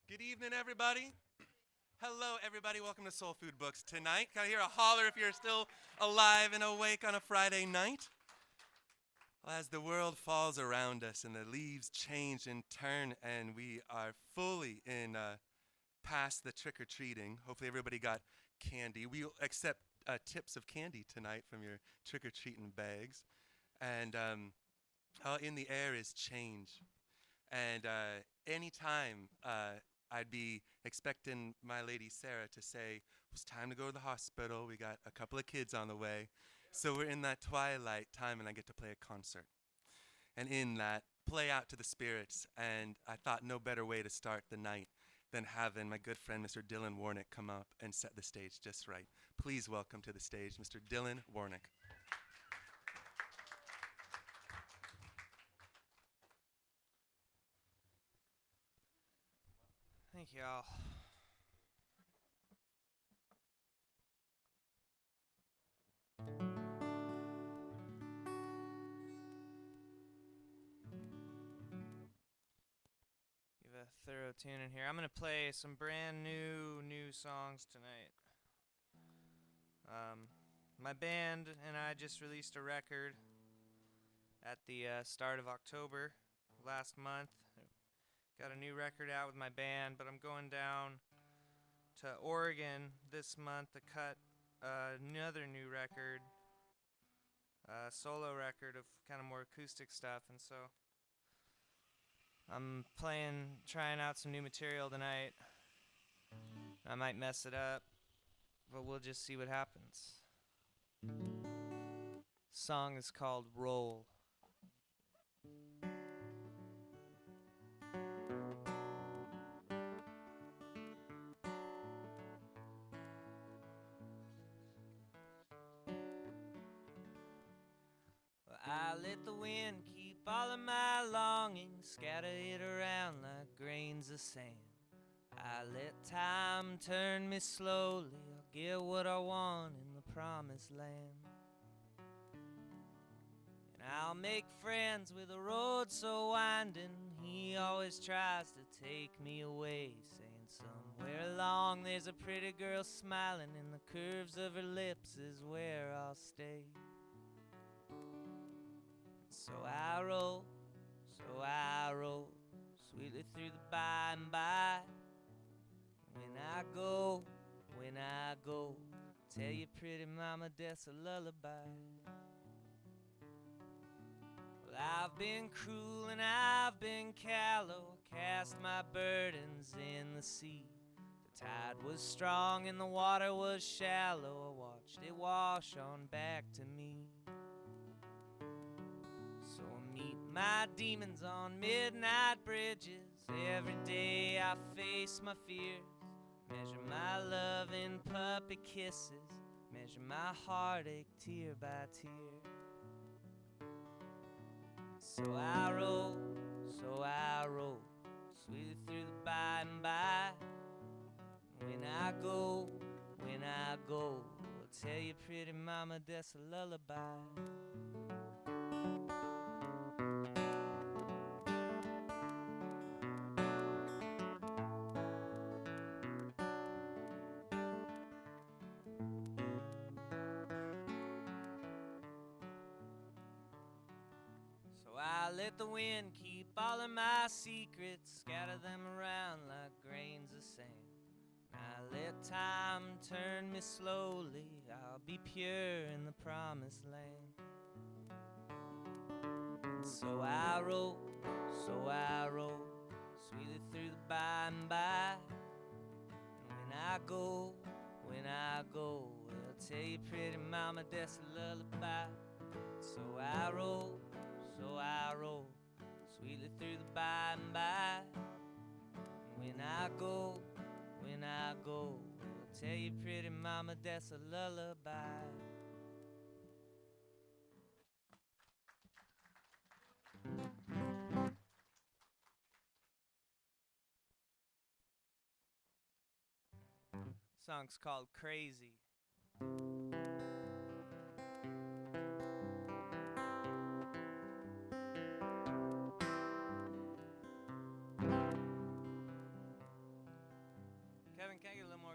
Good evening, everybody. Hello, everybody. Welcome to Soul Food Books. Tonight, can I hear a holler if you're still alive and awake on a Friday night? Well, as the world falls around us and the leaves change and turn, and we are fully in past the trick or treating. Hopefully, everybody got candy. We'll accept tips of candy tonight from your trick or treating bags. And in the air is change. And anytime I'd be expecting my lady Sarah to say, it's time to go to the hospital. We got a couple of kids on the way. So we're in that twilight time, and I get to play a concert. And in that, play out to the spirits. And I thought no better way to start the night than having my good friend Mr. Dillon Warnek come up and set the stage just right. Please welcome to the stage Mr. Dillon Warnek. Thank you all. Give a thorough tune in here. I'm gonna play some brand new songs tonight. My band and I just released a record at the start of October last month. Got a new record out with my band, but I'm going down to Oregon this month to cut another new record, solo record of kind of more acoustic stuff, and so I'm trying out some new material tonight. I might mess it up, but we'll just see what happens. Song is called Roll. Well, I let the wind keep all of my longings, scatter it around like grains of sand. I let time turn me slowly, I'll get what I want in the promised land. And I'll make friends with a road so winding, he always tries to take me away, saying somewhere along there's a pretty girl smiling, and the curves of her lips is where I'll stay. So I roll, sweetly through the by and by. When I go, tell your pretty mama that's a lullaby. Well, I've been cruel and I've been callow, cast my burdens in the sea. The tide was strong and the water was shallow, I watched it wash on back to me. So I meet my demons on midnight bridges, every day I face my fears. Measure my love in puppy kisses, measure my heartache tear by tear. So I roll, sweetly through the by and by. When I go, I'll tell your pretty mama that's a lullaby. So I let the wind keep all of my secrets, scatter them around like grains of sand. I let time turn me slowly, I'll be pure in the promised land. And so I roll, sweetly through the by and by. And when I go, I'll tell your pretty mama that's a lullaby. So I roll, sweetly through the by and by. When I go, I'll tell your pretty mama that's a lullaby. Song's called Crazy.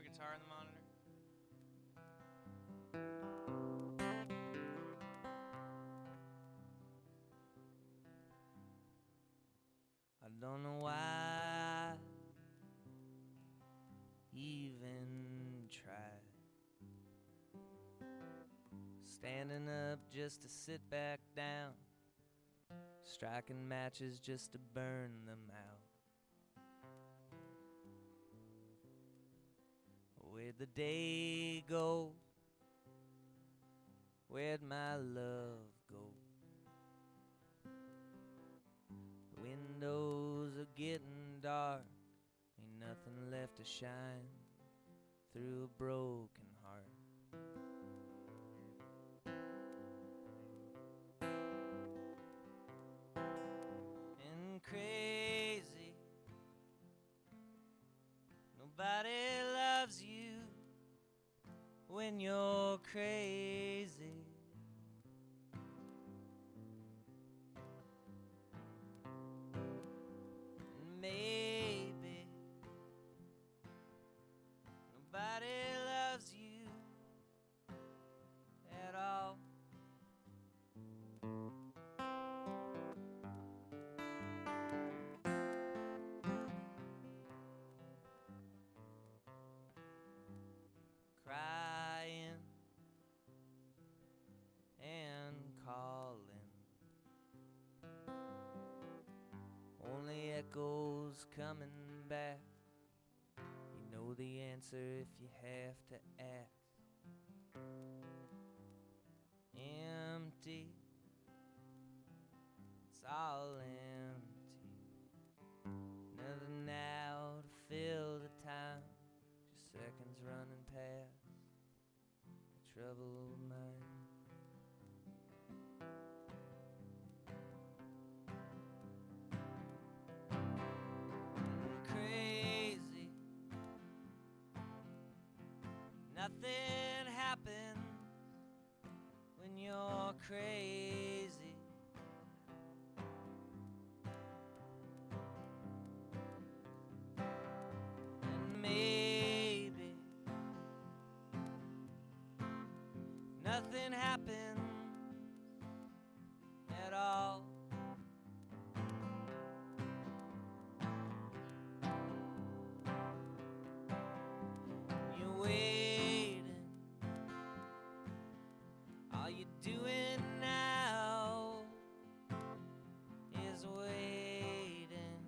guitar in the monitor? I don't know why I even tried standing up just to sit back down, striking matches just to burn them out. Where'd the day go? Where'd my love go? The windows are getting dark, ain't nothing left to shine through a broken heart. And crazy, nobody loves you when you're crazy. And maybe nobody loves you at all. Crying and calling, only echoes coming back. You know the answer if you have to ask. Empty, it's all empty. Nothing now to fill the time, just seconds running past a troubled mind. Crazy, nothing happens when you're crazy. And maybe nothing happens at all. You're waiting, all you're doing now is waiting.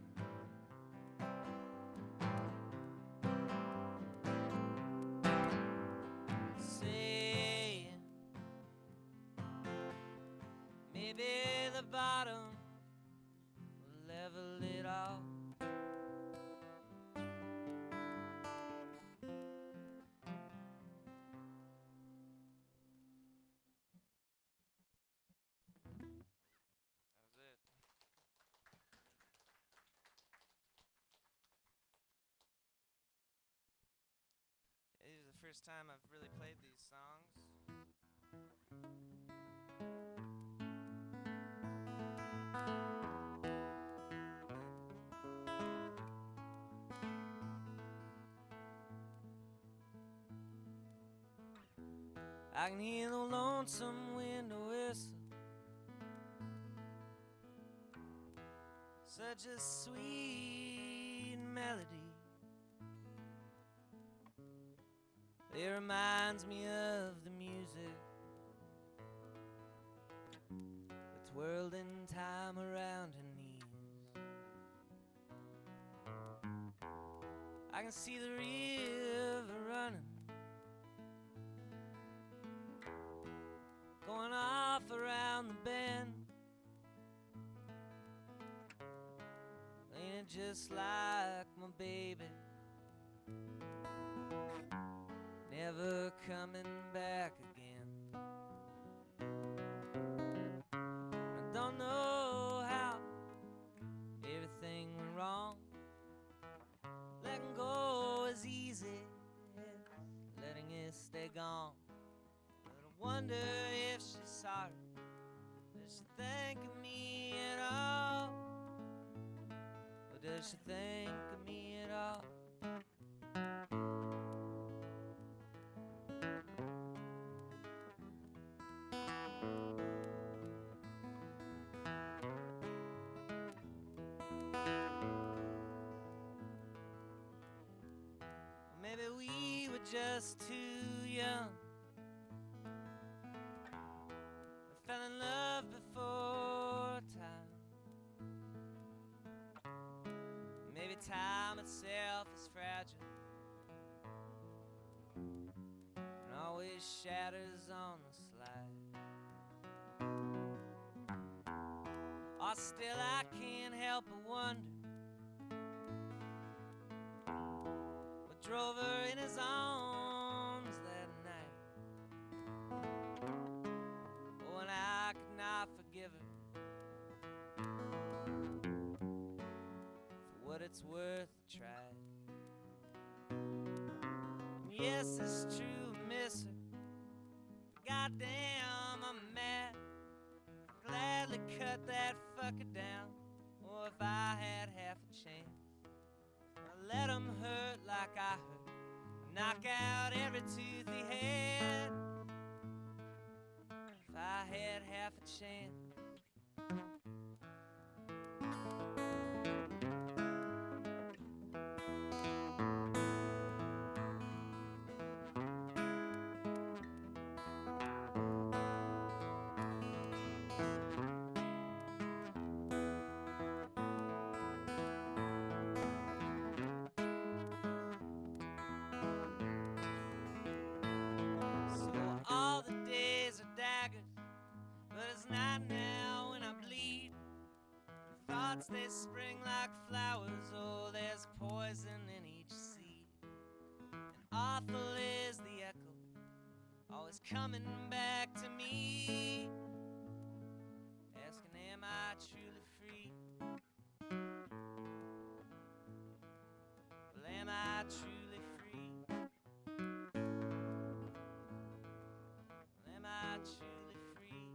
Saying maybe the bottom will level it off. That was it. This is the first time I've really played these songs. I can hear the lonesome wind whistle, such a sweet melody. It reminds me of the music that's whirling time around her knees. I can see the river running, going off around the bend. Ain't it just like my baby, never coming back again? I don't know how everything went wrong. Letting go is easy as letting it stay gone. But I wonder if she's sorry, does she think of me at all? Or does she think of me at all? just too young. I fell in love before time. Maybe time itself is fragile and always shatters on the slide. Or still I can't help but wonder what drove her in his arms that night. Oh, and I could not forgive her. For what it's worth, I tried. And yes, it's true, I miss her. But goddamn, I'm mad. I'd gladly cut that fucker down. Or if I had half a chance, I'd let him hurt like I hurt. Knock out every tooth he had. If I had half a chance. So all the days are daggers, but it's not now when I bleed. Thoughts they spring like flowers, oh, there's poison in each seed. And awful is the echo, always coming back to me, asking, am I truly free? Well, am I truly free? Well, am I truly free?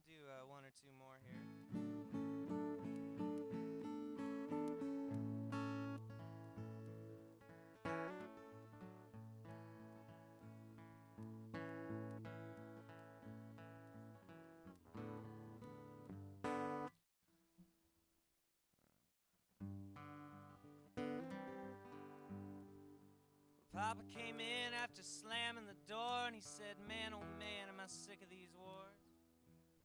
Do one or two more here. Papa came in after slamming the door and he said, man, oh man, am I sick of these wars.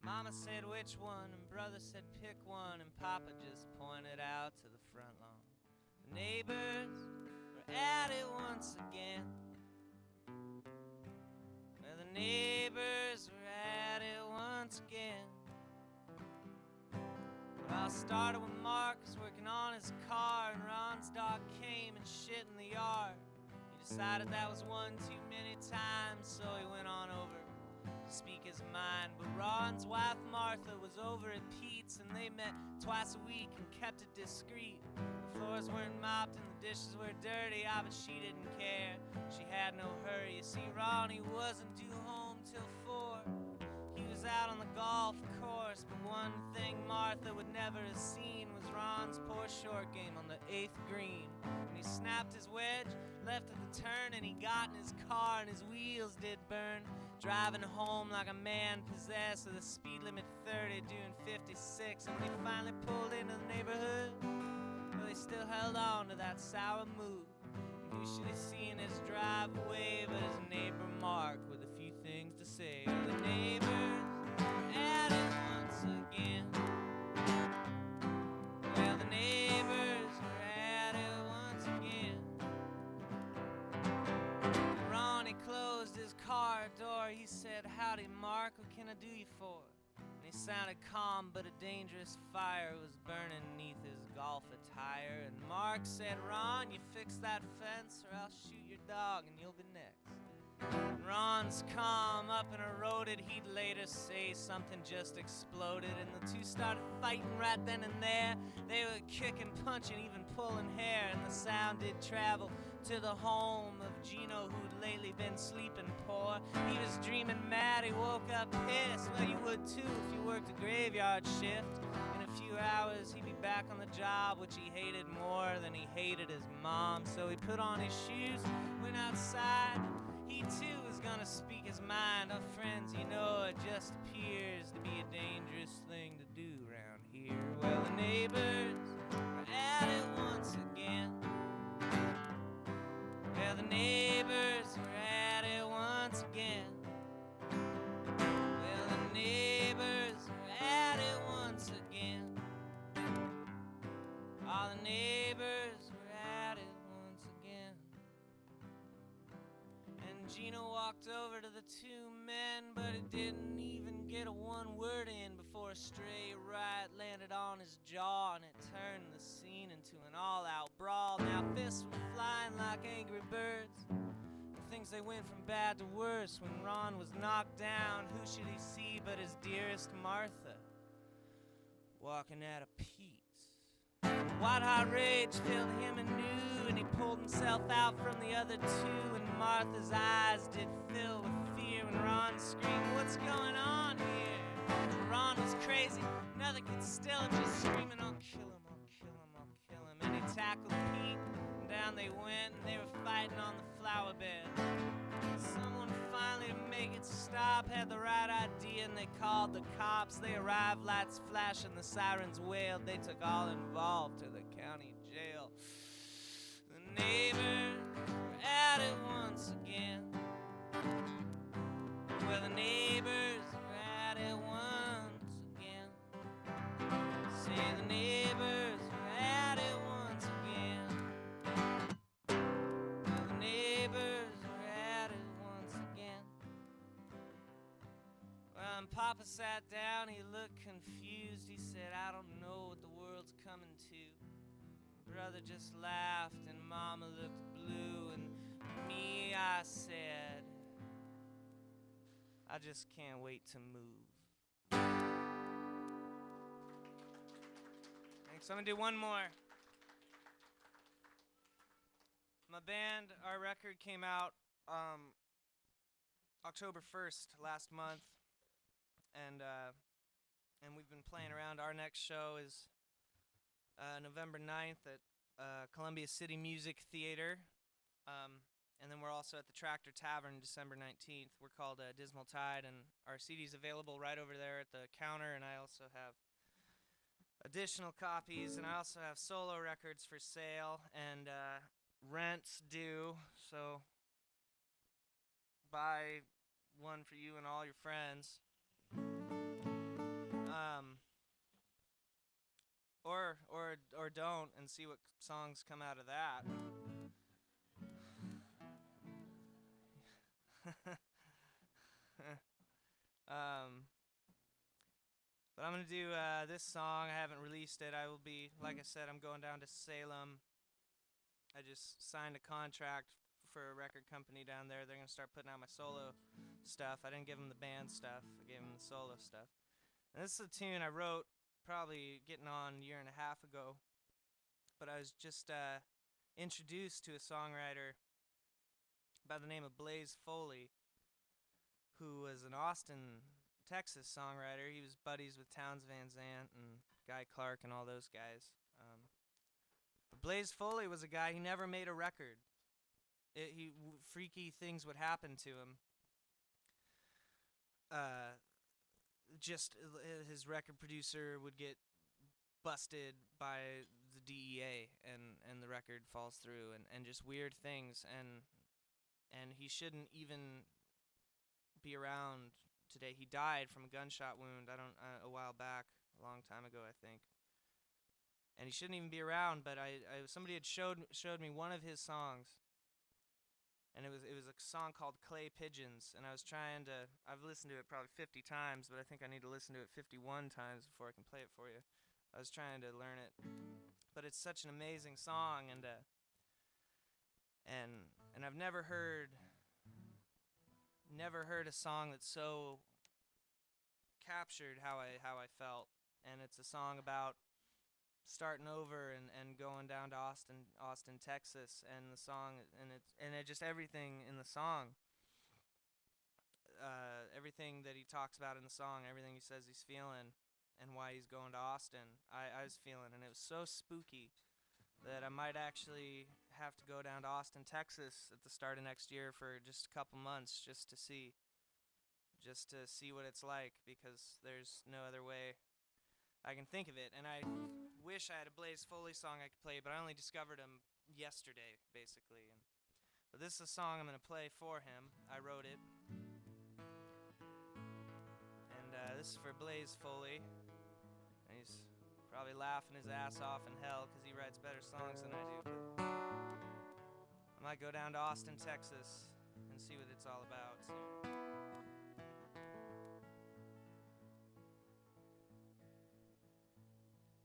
Mama said, which one? And brother said, pick one. And Papa just pointed out to the front lawn. The neighbors were at it once again. Well, the neighbors were at it once again. It all started when Mark was working on his car and Ron's dog came and shit in the yard. He decided that was one too many times, so he went on over to speak his mind. But Ron's wife Martha was over at Pete's and they met twice a week and kept it discreet. The floors weren't mopped and the dishes were dirty, but she didn't care. She had no hurry. You see, Ronnie wasn't due home till 4. He was out on the golf course, but one thing Martha would never have seen was Ron's poor short game on the 8th green. When he snapped his wedge, left at the turn, and he got in his car and his wheels did burn. Driving home like a man possessed with a speed limit 30 doing 56. And when he finally pulled into the neighborhood, well, he still held on to that sour mood. And who should he see in his driveway but his neighbor Mark with a few things to say. The neighbors were at it once again. Well, the neighbors were at it once again. Ronnie closed his car door. He said, howdy, Mark, what can I do you for? And he sounded calm, but a dangerous fire was burning neath his golf attire. And Mark said, Ron, you fix that fence or I'll shoot your dog and you'll be next. And Ron's calm, up and eroded. He'd later say something just exploded. And the two started fighting right then and there. They were kicking, punching, even pulling hair. And the sound did travel to the home of Gino, who'd lately been sleeping poor. He was dreaming mad, he woke up pissed. Well, you would too if you worked a graveyard shift. And if a few hours, he'd be back on the job, which he hated more than he hated his mom. So he put on his shoes, went outside. He too was gonna speak his mind. Oh, friends, you know, it just appears to be a dangerous thing to do around here. Well, the neighbors are at it once again. Well, the neighbors are at it once again. Well, the neighbors are at it once again. All the neighbors are at it once again. And Gina walked over to the two men, but it didn't even get a one word in before a stray right landed on his jaw, and it turned the scene into an all-out brawl. Now fists were flying like angry birds. Things they went from bad to worse. When Ron was knocked down, who should he see but his dearest Martha, walking at a Pete's. White-hot rage filled him anew, and he pulled himself out from the other two, and Martha's eyes did fill with fear when Ron screamed, "What's going on here?" And Ron was crazy, nothing could still him, just screaming, "I'll kill him, I'll kill him, I'll kill him." And he tackled Pete, and down they went, and they were fighting on the flower bed. Someone finally, to make it stop, had the right idea, and they called the cops. They arrived, lights flashing, the sirens wailed. They took all involved to the county jail. The neighbors were at it once again. Well, the neighbors were at it once again. Say the neighbors were at it once again. Well, the neighbors were at it once again. Well, and Papa sat down, he looked confused. He said, "I don't know what the world's coming to." Brother just laughed, and Mama looked blue, and me, I said, "I just can't wait to move." Thanks. I'm gonna do one more. My band, our record came out October 1st last month, and we've been playing around. Our next show is November 9th at Columbia City Music Theater, and then we're also at the Tractor Tavern December 19th. We're called Dismal Tide, and our CD's available right over there at the counter, and I also have additional copies, and I also have solo records for sale, and rent's due, so buy one for you and all your friends. Or don't, and see what songs come out of that. But I'm gonna do this song. I haven't released it. I will be, like I said, I'm going down to Salem. I just signed a contract for a record company down there. They're gonna start putting out my solo stuff. I didn't give them the band stuff. I gave them the solo stuff. And this is a tune I wrote probably getting on a year and a half ago. But I was just introduced to a songwriter by the name of Blaze Foley, who was an Austin, Texas songwriter. He was buddies with Townes Van Zandt and Guy Clark and all those guys. But Blaze Foley was a guy, he never made a record. Freaky things would happen to him. His record producer would get busted by the DEA, and the record falls through, and just weird things, and he shouldn't even be around today. He died from a gunshot wound a while back, a long time ago, I think. And he shouldn't even be around, but somebody had showed me one of his songs, and it was a song called Clay Pigeons, and I've listened to it probably 50 times, but I think I need to listen to it 51 times before I can play it for you. I was trying to learn it, but it's such an amazing song, and I've never heard a song that so captured how I felt. And it's a song about starting over and going down to Austin, Texas, and the song and it just everything in the song, everything that he talks about in the song, everything he says he's feeling, and why he's going to Austin. I was feeling, and it was so spooky that I might actually have to go down to Austin, Texas at the start of next year for just a couple months just to see what it's like, because there's no other way I can think of it. And I wish I had a Blaze Foley song I could play, but I only discovered him yesterday, basically. But this is a song I'm going to play for him. I wrote it. And this is for Blaze Foley. And he's probably laughing his ass off in hell because he writes better songs than I do. But I might go down to Austin, Texas and see what it's all about soon.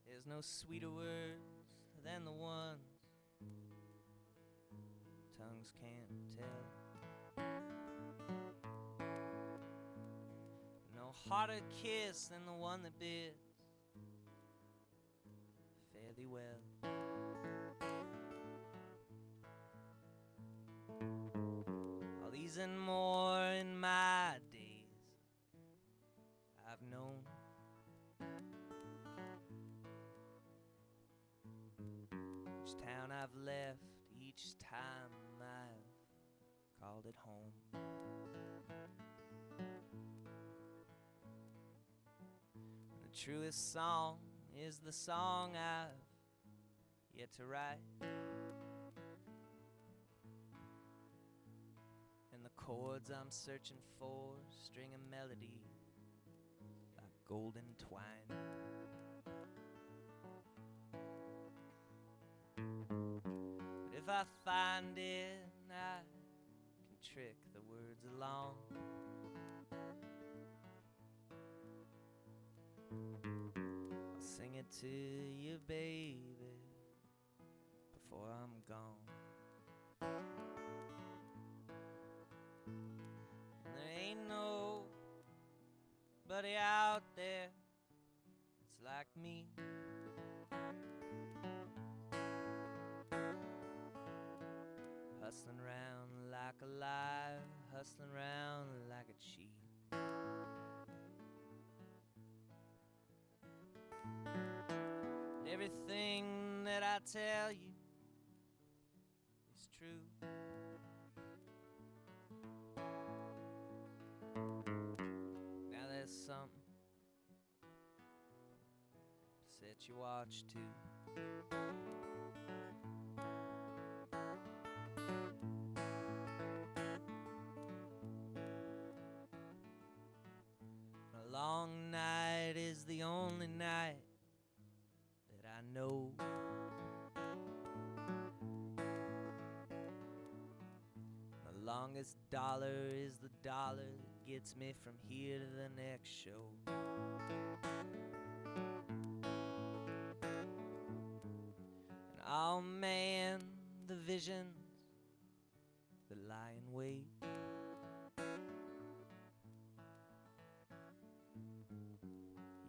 There's no sweeter words than the ones tongues can't tell. No harder kiss than the one that bids fare thee well. All these and more in my days I've known. Each town I've left, each time I've called it home. The truest song is the song I've yet to write, and the chords I'm searching for string a melody like golden twine. But if I find it, I can trick the words along. I'll sing it to you, baby, before I'm gone. And there ain't nobody out there that's like me. Hustling round like a liar, hustling round like a cheat. Everything that I tell you is true. Now there's something to set your watch to. A long night is the only night that I know. The longest dollar is the dollar that gets me from here to the next show. And oh man, the visions that lie in wait.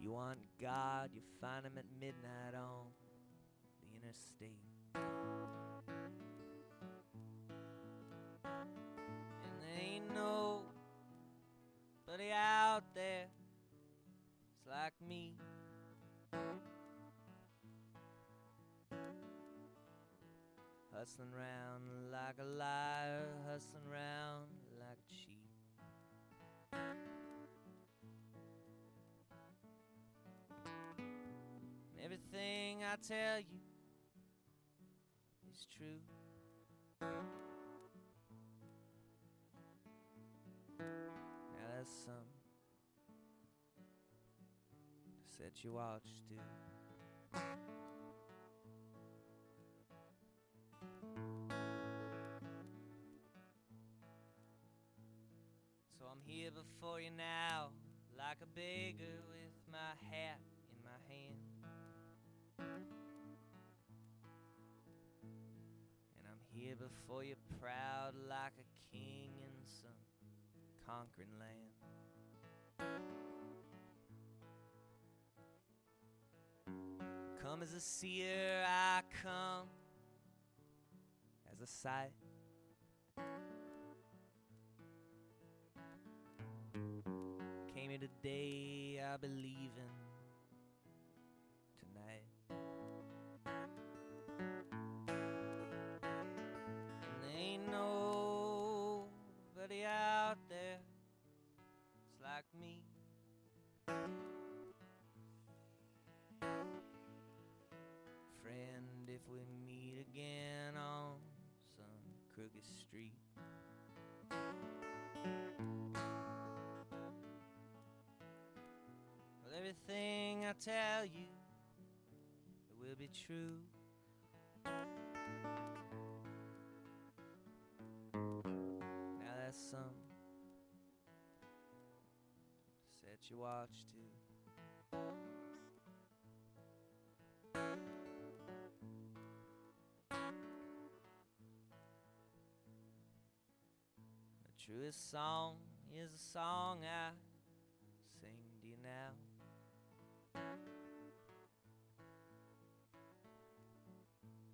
You want God, you find him at midnight on the interstate. And there ain't nobody out there that's like me. Hustling round like a liar, hustling round like a cheat. Everything I tell you is true. Now that's something to set your watch to. So I'm here before you now, like a beggar with my hat in my hand. And I'm here before you proud like a king in some conquering land. Come as a seer, I come as a sight. Came here today, I believe in damned if we meet again on some crooked street. Well, everything I tell you, it will be true. Now that's something to set your watch to. The truest song is a song I sing to you now.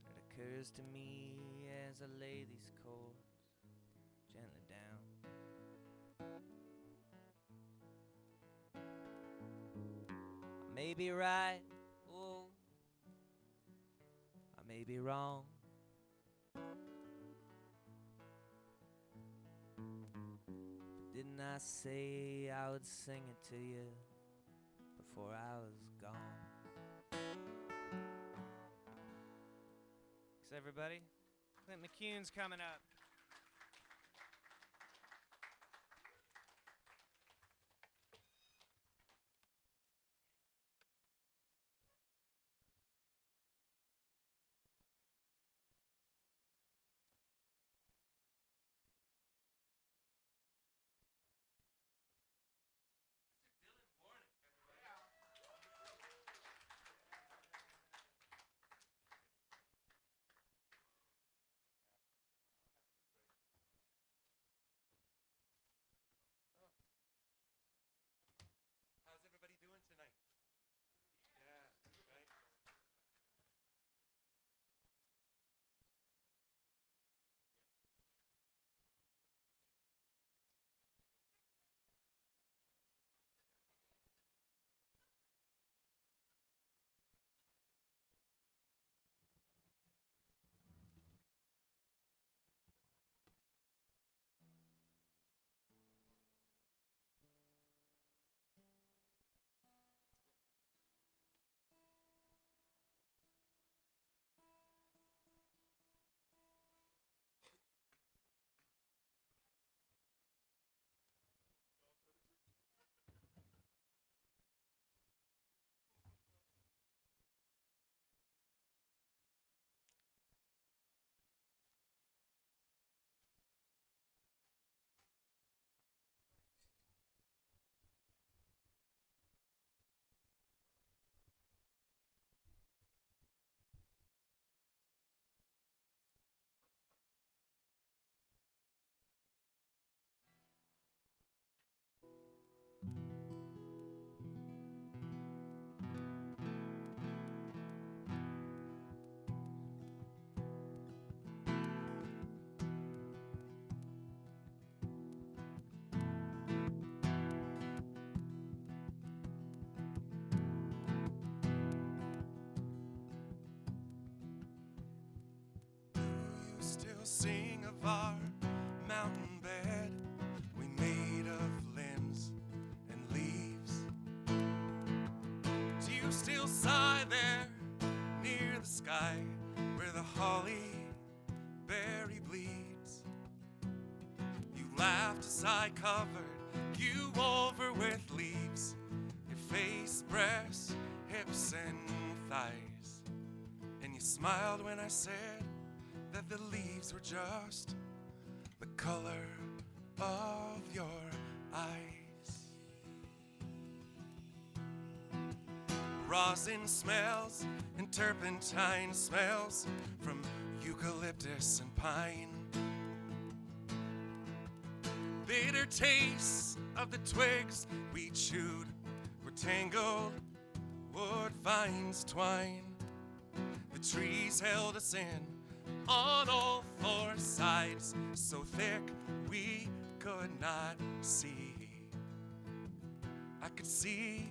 It occurs to me as I lay these chords gently down. I may be right, oh, I may be wrong. Didn't I say I would sing it to you before I was gone? Thanks, everybody. Clint McCune's coming up. How's everybody doing tonight? Yeah, right? Still sing of our mountain bed we made of limbs and leaves? Do you still sigh there near the sky where the holly berry bleeds? You laughed as I covered you over with leaves, your face, breasts, hips and thighs, and you smiled when I said that the leaves were just the color of your eyes. Rosin smells and turpentine smells from eucalyptus and pine. Bitter tastes of the twigs we chewed were tangled wood vines twine. The trees held us in on all four sides, so thick we could not see. I could see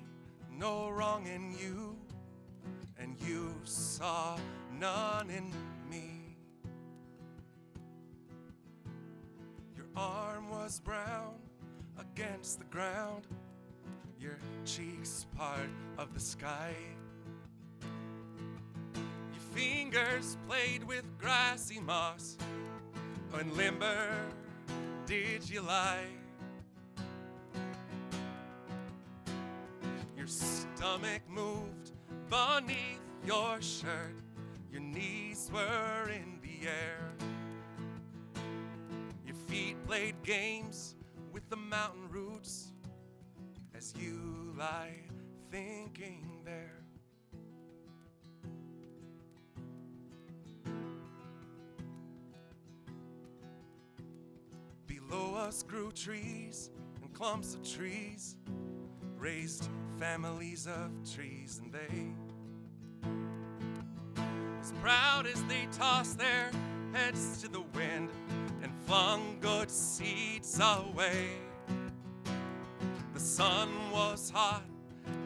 no wrong in you, and you saw none in me. Your arm was brown against the ground, your cheeks part of the sky. Your fingers fingers played with grassy moss. And limber did you lie? Your stomach moved beneath your shirt. Your knees were in the air. Your feet played games with the mountain roots as you lie thinking there. Below us grew trees and clumps of trees, raised families of trees, and they, as proud as they tossed their heads to the wind and flung good seeds away. The sun was hot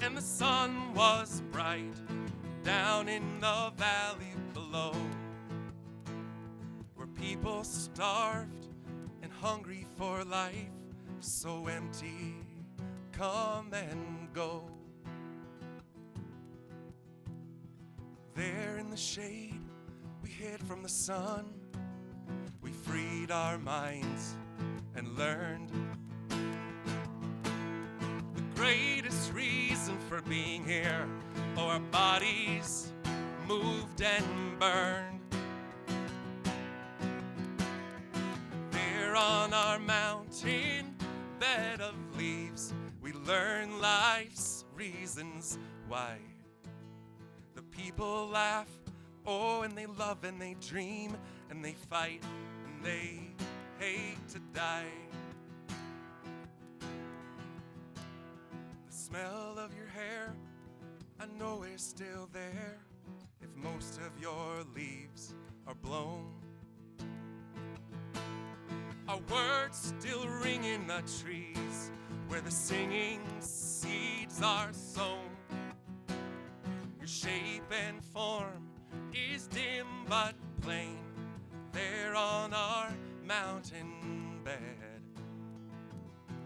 and the sun was bright down in the valley below, where people starved and hungry for life, so empty, come and go. There in the shade, we hid from the sun. We freed our minds and learned the greatest reason for being here. Oh, our bodies moved and burned. There on our mountain bed of leaves, we learn life's reasons why. The people laugh, oh, and they love and they dream and they fight and they hate to die. The smell of your hair, I know is still there if most of your leaves are blown. Our words still ring in the trees where the singing seeds are sown. Your shape and form is dim but plain there on our mountain bed.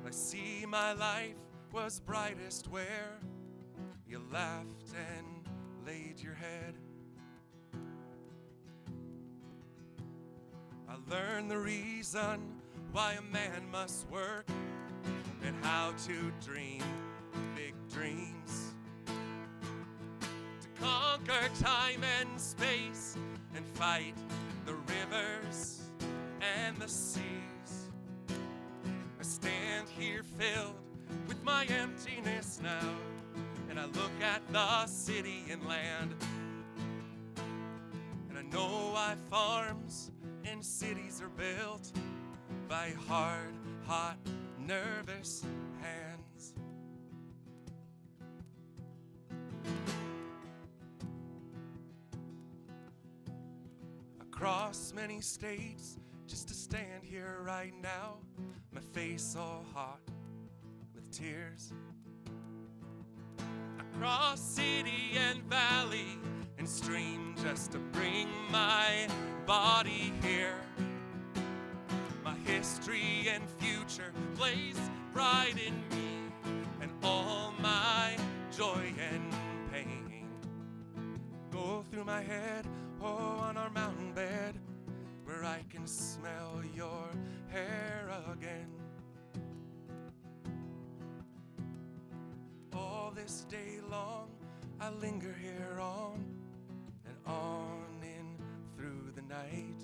I see my life was brightest where you laughed and laid your head. I learned the reason why a man must work and how to dream big dreams, to conquer time and space and fight the rivers and the seas. I stand here filled with my emptiness now, and I look at the city and land, and I know why farms and cities are built by hard, hot, nervous hands. Across many states, just to stand here right now, my face all hot with tears. Across city and valley and stream, just to bring my body here. My history and future blaze bright in me, and all my joy and pain go through my head, oh, on our mountain bed, where I can smell your hair again. All this day long, I linger here on and on in through the night.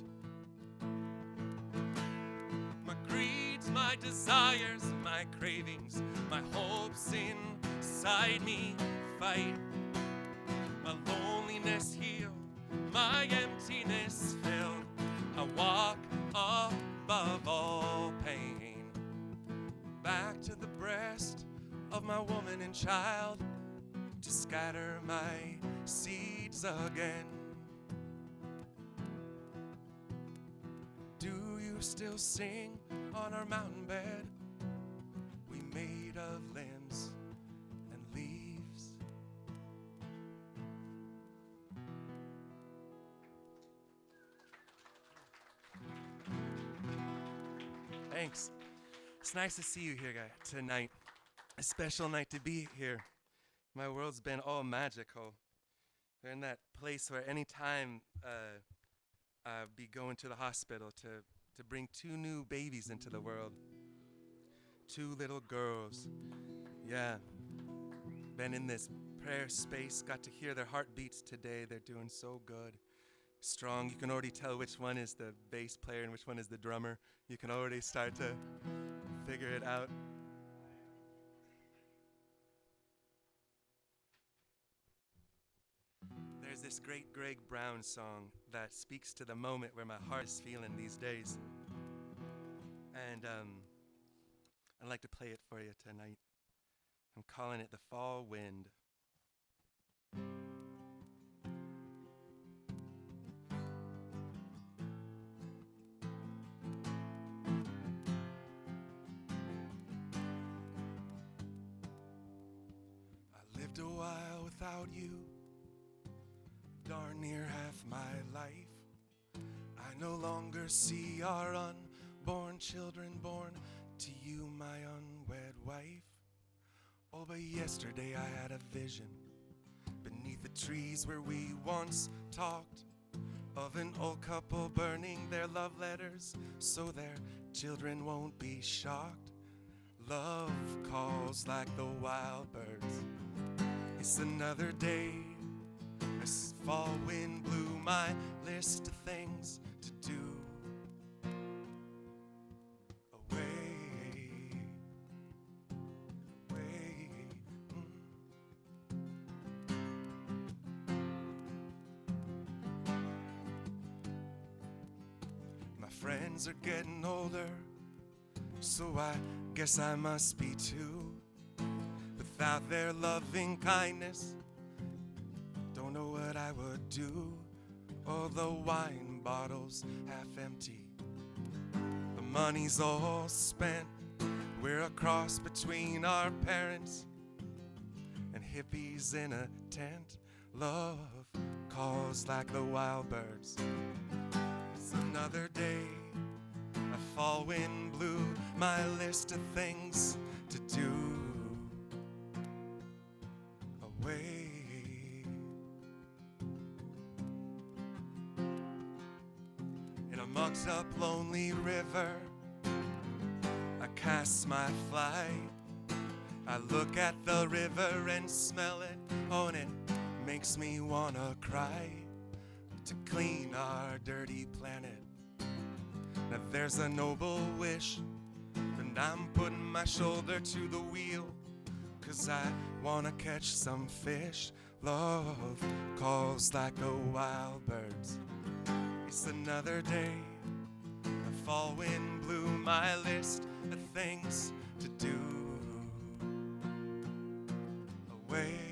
My greeds, my desires, my cravings, my hopes inside me fight. My loneliness healed, my emptiness filled. I walk above all pain, back to the breast of my woman and child, to scatter my seeds again. Do you still sing on our mountain bed? We made of limbs and leaves. Thanks. It's nice to see you here, guys, tonight. A special night to be here. My world's been all magical. We're in that place where any time be going to the hospital to bring two new babies into the world. Two little girls. Yeah. Been in this prayer space, got to hear their heartbeats today. They're doing so good. Strong. You can already tell which one is the bass player and which one is the drummer. You can already start to figure it out. There's this great Greg Brown song that speaks to the moment where my heart is feeling these days. And I'd like to play it for you tonight. I'm calling it The Fall Wind. I lived a while without you, darn near half my life. I no longer see our unborn children born to you, my unwed wife. Oh, but yesterday I had a vision beneath the trees where we once talked of an old couple burning their love letters so their children won't be shocked. Love calls like the wild birds. It's another day. This fall wind blew my list of things to do away. My friends are getting older, so I guess I must be too. Without their loving kindness, don't know what I would do. Oh, the wine bottle's half empty, the money's all spent. We're a cross between our parents and hippies in a tent. Love calls like the wild birds. It's another day. A fall wind blew my list of things to do away. In a mucked up lonely river, I cast my fly. I look at the river and smell it, oh, and it makes me wanna cry. To clean our dirty planet, now there's a noble wish, and I'm putting my shoulder to the wheel, 'cause I wanna catch some fish. Love calls like the wild birds. It's another day. The fall wind blew my list of things to do away.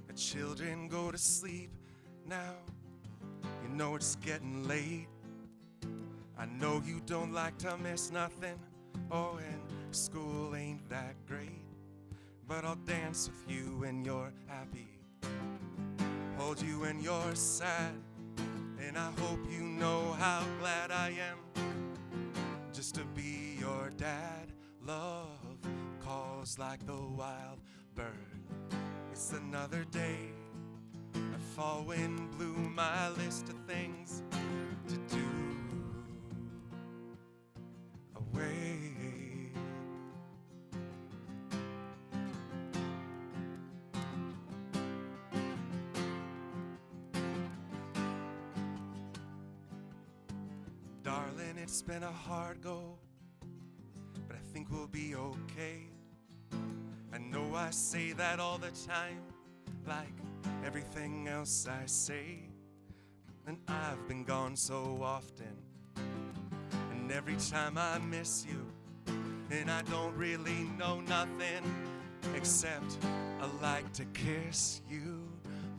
The children go to sleep now. You know it's getting late. I know you don't like to miss nothing. Oh, and school ain't that great. But I'll dance with you when you're happy, hold you when you're sad. And I hope you know how glad I am just to be your dad. Love calls like the wild bird. It's another day. A fall wind blew my list of things to do away. Darling, it's been a hard go, but I think we'll be okay. I know I say that all the time, like everything else I say. And I've been gone so often, and every time I miss you, and I don't really know nothing except I like to kiss you.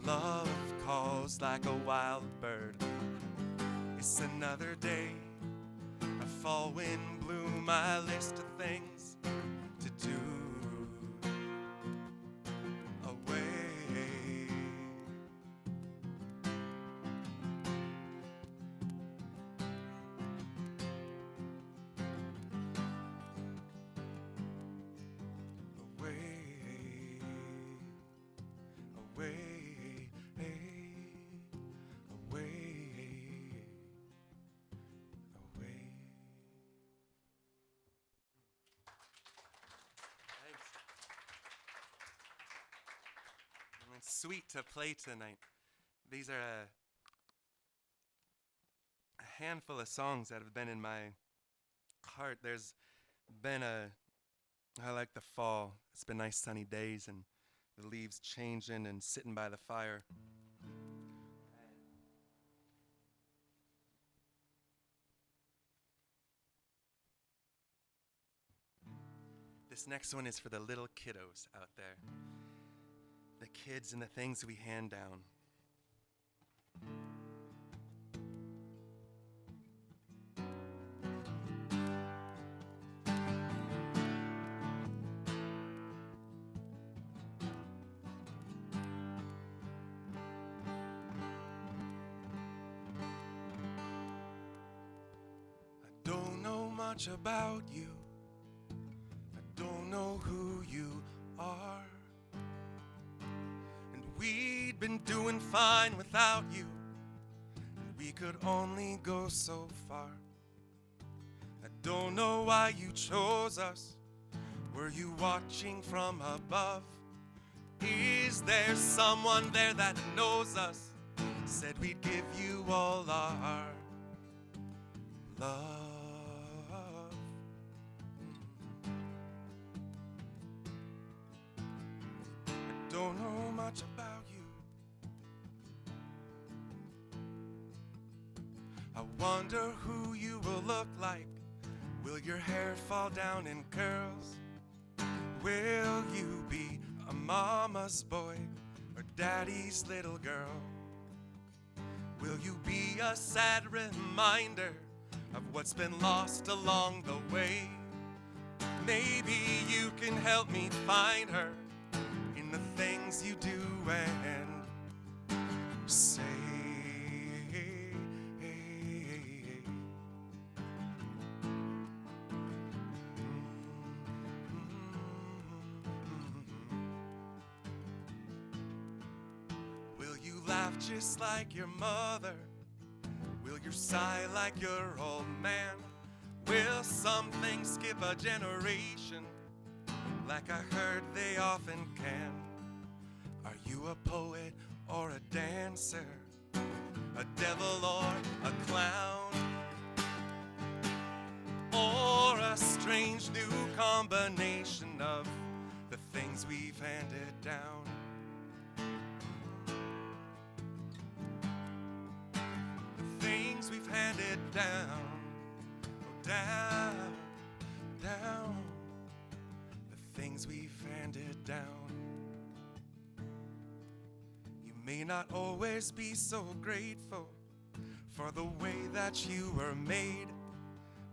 Love calls like a wild bird. It's another day. A fall wind blew my list of things to do away. sweet to play tonight. These are a handful of songs that have been in my heart. There's been I like the fall. It's been nice sunny days and the leaves changing and sitting by the fire. This next one is for the little kiddos out there. The kids and the things we hand down. I don't know much about you. I don't know who you are. And we'd been doing fine without you. And we could only go so far. I don't know why you chose us. Were you watching from above? Is there someone there that knows us? Said we'd give you all our love. I don't know much about you. I wonder who you will look like. Will your hair fall down in curls? Will you be a mama's boy or daddy's little girl? Will you be a sad reminder of what's been lost along the way? Maybe you can help me find her in the things you do and say. Will you laugh just like your mother? Will you sigh like your old man? Will some things skip a generation like I heard they often can? Are you a poet or a dancer? A devil or a clown? Or a strange new combination of the things we've handed down? The things we've handed down. Down, down, the things we've handed down. You may not always be so grateful for the way that you were made.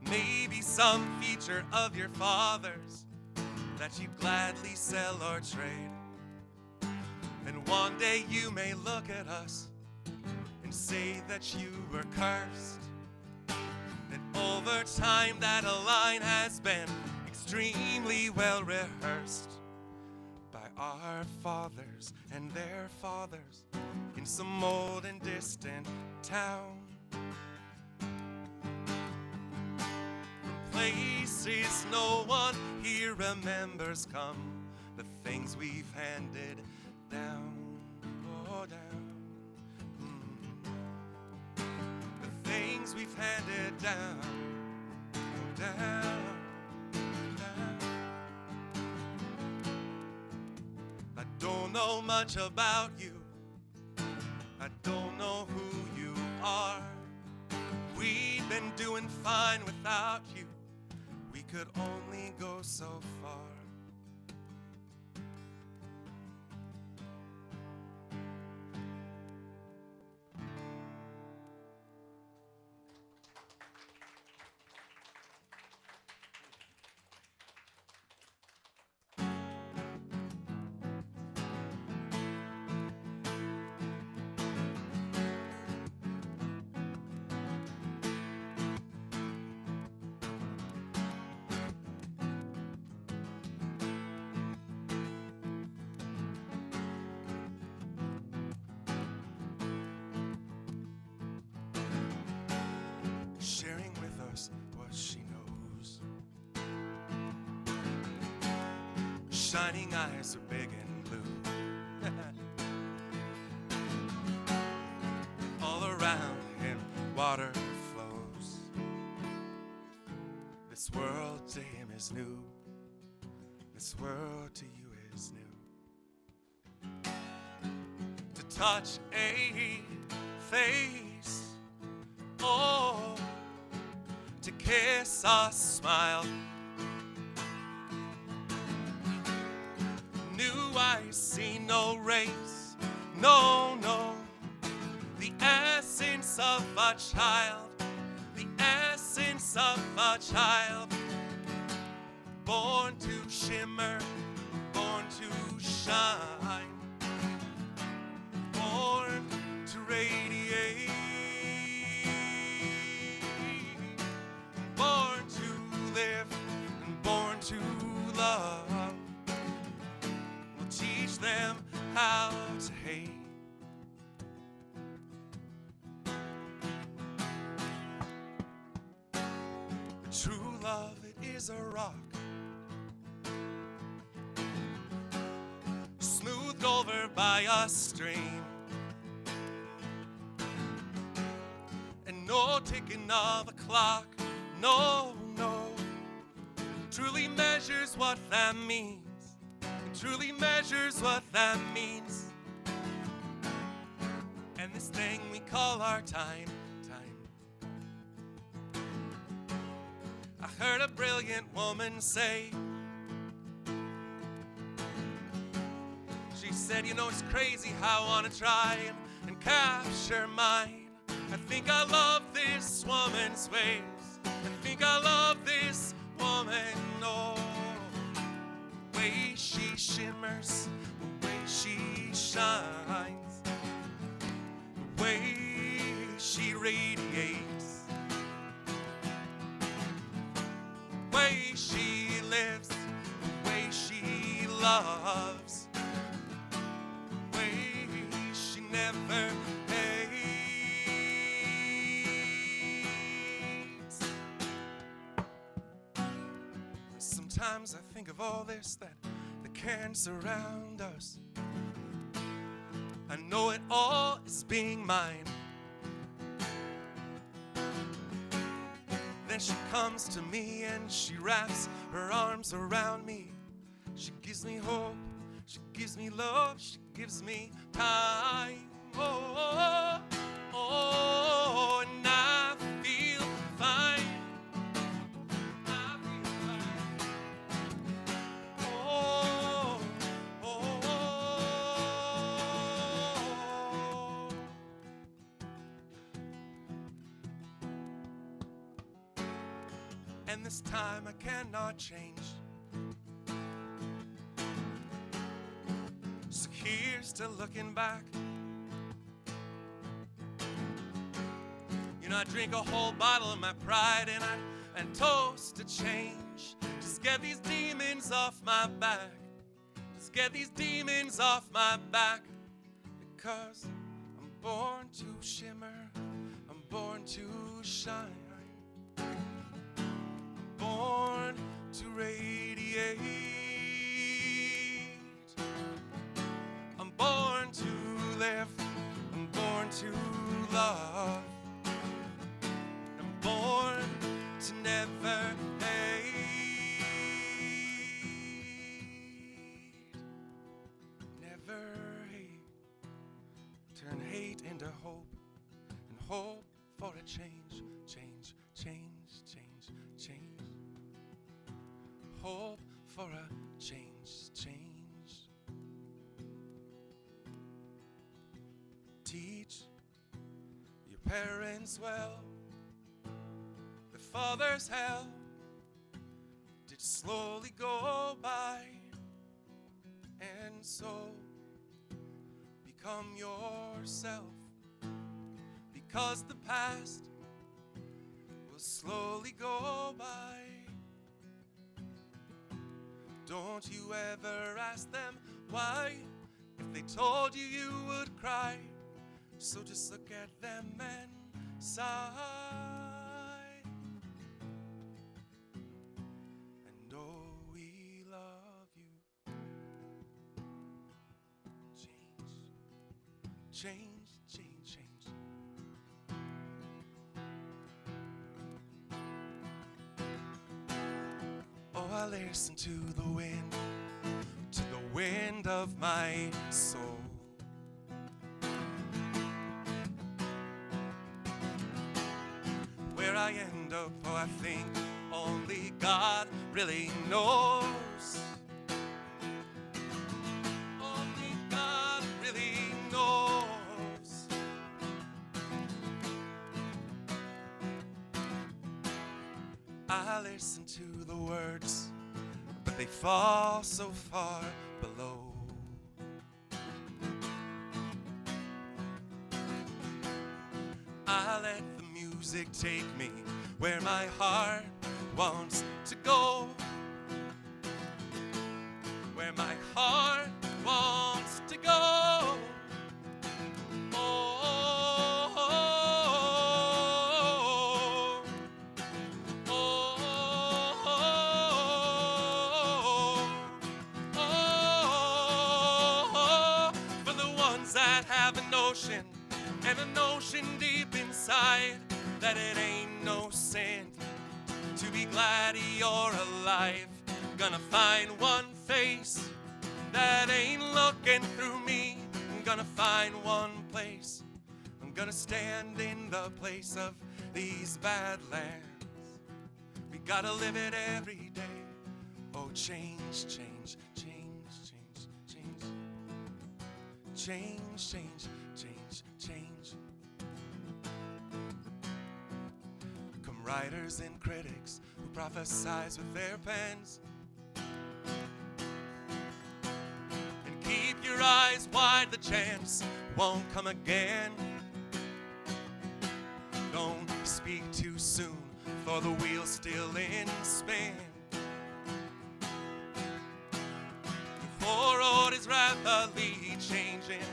Maybe some feature of your father's that you'd gladly sell or trade. And one day you may look at us and say that you were cursed. And over time that a line has been extremely well rehearsed by our fathers and their fathers in some old and distant town. From places no one here remembers come the things we've handed down. Oh, down. Things we've handed down, down, down. I don't know much about you. I don't know who you are. We've been doing fine without you. We could only go so far. Sharing with us what she knows. Shining eyes are big and blue. This world to him is new. This world to you is new. To touch a face, oh, to kiss a smile. New I see no race, no, no. The essence of a child, the essence of a child. Born to shimmer, born to shine, born to radiate, born to live and born to love. We'll teach them how to hate. True love, it is a rock, smoothed over by a stream, and no ticking of a clock, no, no, truly measures what that means, it truly measures what that means, and this thing we call our time. I heard a brilliant woman say, she said, you know, it's crazy how I want to try and capture mine. I think I love this woman's ways. I think I love this woman, oh, the way she shimmers, the way she shines, the way she radiates, the way she lives, the way she loves, the way she never hates. Sometimes I think of all this that can surround us. I know it all is being mine. Then she comes to me and she wraps her arms around me. She gives me hope, she gives me love, she gives me time. Oh, oh, oh, and I feel fine. I feel fine. Oh, oh, oh. And this time I cannot change. So here's to looking back. You know, I drink a whole bottle of my pride and toast to change. Just get these demons off my back. Just get these demons off my back. Because I'm born to shimmer. I'm born to shine. Born to radiate. I'm born to live. I'm born to love. I'm born to never hate. Never hate. Turn hate into hope and hope for a change. Change, change, change, change. Hope for a change, change. Teach your parents well. The father's hell did slowly go by, and so become yourself, because the past will slowly go by. Don't you ever ask them why. If they told you, you would cry. So just look at them and sigh. And oh, we love you. Change, change, change, change. I listen to the wind of my soul. Where I end up, oh, I think only God really knows. Only God really knows. I listen to the words, but they fall so far below. I let the music take me where my heart wants to go. Where my heart wants to go. Oh, oh, oh, oh, oh, for the ones that have a notion, and a notion deep inside, that it ain't no sin to be glad you're alive. Gonna find one face that ain't looking through me. I'm gonna find one place. I'm gonna stand in the place of these bad lands. We gotta live it every day. Oh, change, change, change, change, change. Change, change, change, change. Come writers and critics who prophesize with their pens. And keep your eyes wide, the chance won't come again. Don't speak too soon, for the wheel's still in spin. The road is rapidly changing.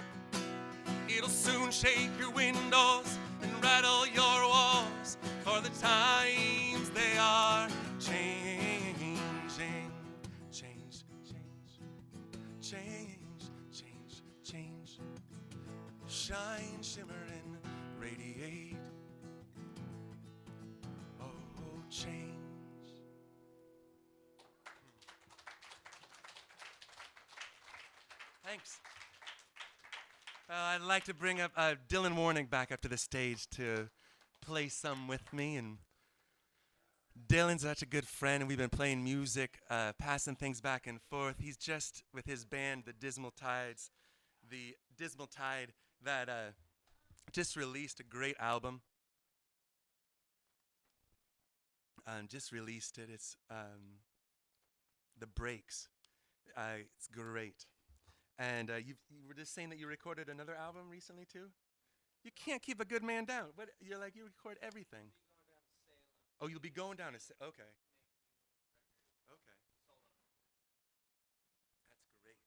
It'll soon shake your windows and rattle your walls, for the times they are changing. Change, change, change, change, change. Shine, shimmer, and radiate. Oh, change. Thanks. I'd like to bring up Dillon Warnek back up to the stage to play some with me. And Dillon's such a good friend, and we've been playing music, passing things back and forth. He's just with his band, the Dismal Tide, that just released a great album. Just released it. It's The Breaks. It's great. And you were just saying that you recorded another album recently too? You can't keep a good man down. But you're like, you record everything. Oh, you'll be going down to Salem. Okay. Okay. That's great.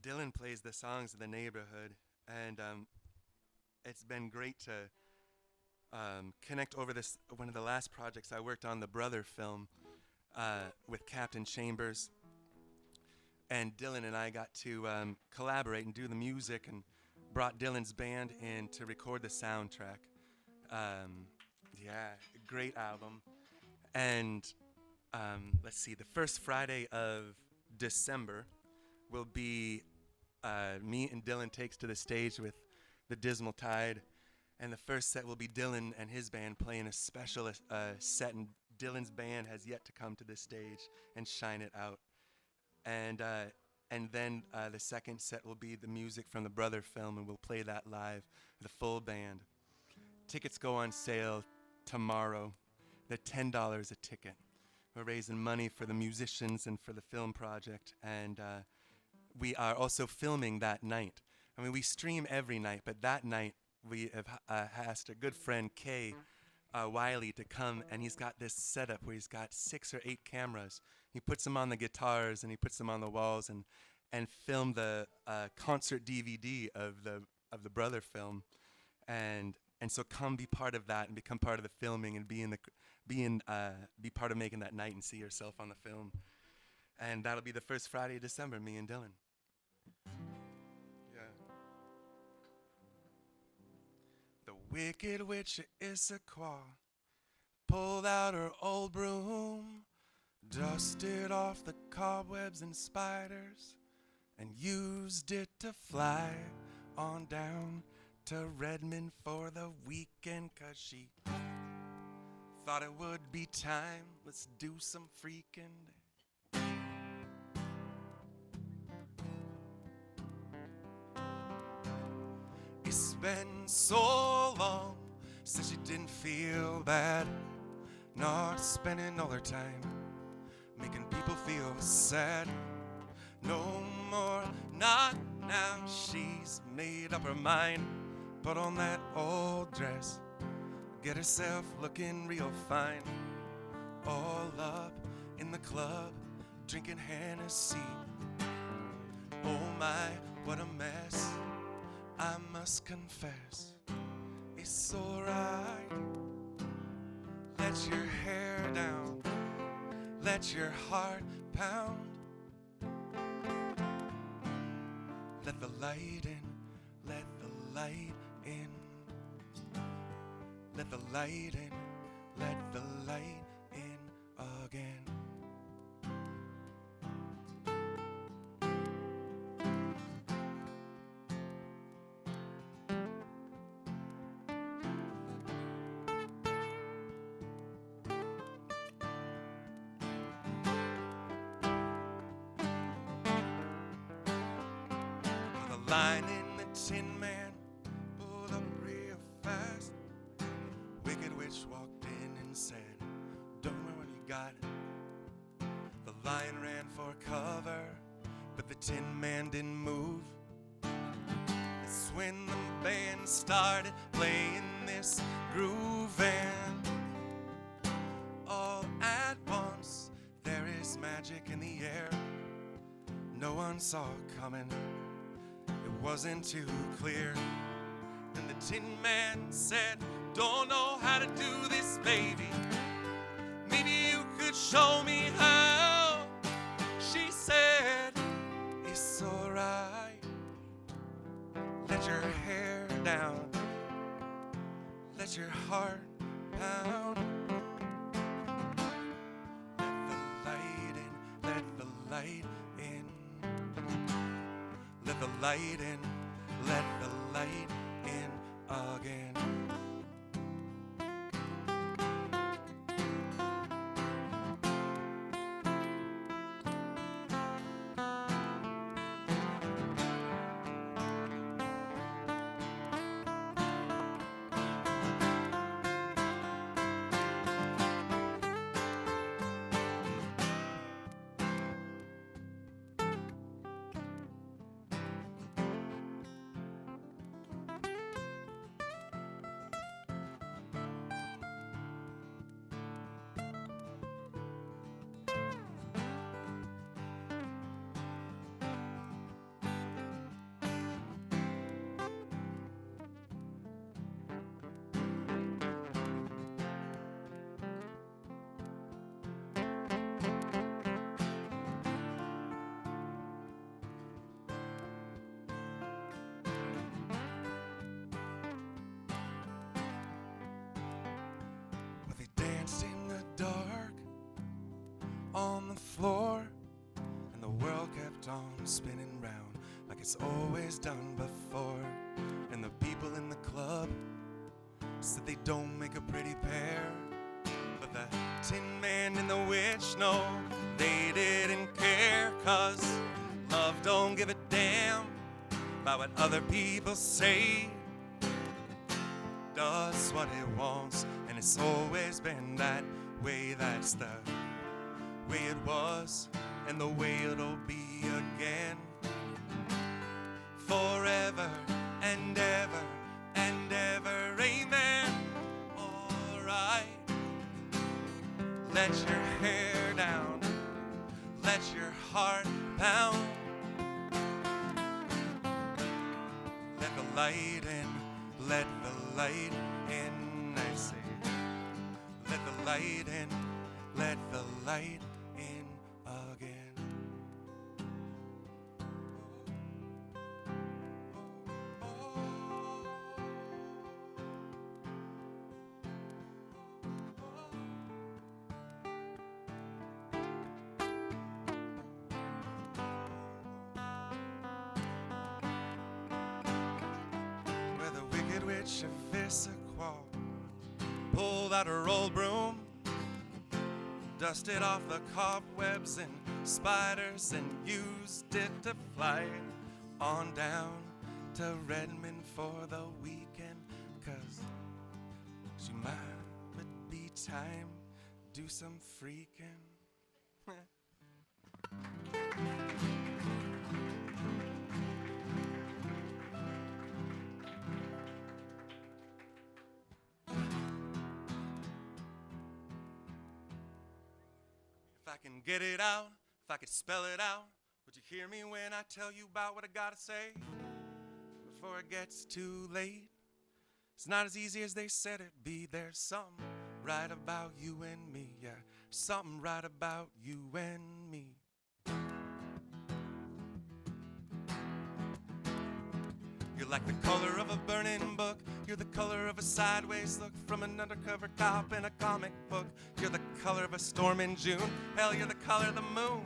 Dillon plays the songs of the neighborhood, and it's been great to connect over this. One of the last projects I worked on, the Brother film, with Captain Chambers. And Dillon and I got to collaborate and do the music, and brought Dillon's band in to record the soundtrack. Yeah, great album. And let's see, the first Friday of December will be me and Dillon takes to the stage with the Dismal Tide. And the first set will be Dillon and his band playing a special set, and Dillon's band has yet to come to the stage and shine it out. And then the second set will be the music from the Brother film, and we'll play that live, the full band. Tickets go on sale tomorrow. They're $10 a ticket. We're raising money for the musicians and for the film project, and we are also filming that night. I mean, we stream every night, but that night we have asked a good friend, Kay Wiley, to come, and he's got this setup where he's got 6 or 8 cameras. He puts them on the guitars and he puts them on the walls, and film the concert DVD of the Brother film, and so come be part of that and become part of the filming and be part of making that night and see yourself on the film. And that'll be the first Friday of December, me and Dillon. Yeah. The Wicked Witch of Issaquah pulled out her old broom, dusted off the cobwebs and spiders, and used it to fly on down to Redmond for the weekend, 'cause she thought it would be time. Let's do some freaking. It's been so long since she didn't feel bad, not spending all her time making people feel sad. No more, not now. She's made up her mind. Put on that old dress, get herself looking real fine. All up in the club, drinking Hennessy. Oh my, what a mess, I must confess. It's alright, let your hair down, let your heart pound. Let the light in, let the light in. Let the light in, let the light in again. The line in the Tin Man pulled up real fast. Wicked Witch walked in and said, "Don't know what you got." The lion ran for cover, but the Tin Man didn't move. It's when the band started playing this groove, and all at once there is magic in the air. No one saw it coming, it wasn't too clear. And the Tin Man said, "Don't know how to do this, baby. Maybe you could show me how." She said, "It's alright. Let your hair down. Let your heart pound. Let the light in, let the light in. Let the light in, let the light in again." Well, they danced in the dark on the floor, and the world kept on spinning round like it's always done before. And the people in the club said they don't make a pretty pair, but the Tin Man and the Witch, no, they didn't care, 'cause love don't give a damn about what other people say. Does what it wants, and it's always been that way. That's the way it was, and the way it'll be again. Forever and ever and ever, amen. Alright, let your hair down, let your heart pound. Let the light in, let the light in, I say. Let the light in, let the light in again. Kid witch of Issaquah pulled out her old broom, dusted off the cobwebs and spiders, and used it to fly on down to Redmond for the weekend, 'cause she might be time to do some freaking. If I can get it out, if I could spell it out, would you hear me when I tell you about what I gotta say? Before it gets too late, it's not as easy as they said it'd be. There's something right about you and me, yeah, something right about you and me. You're like the color of a burning book. You're the color of a sideways look from an undercover cop in a comic book. You're the color of a storm in June. Hell, you're the color of the moon.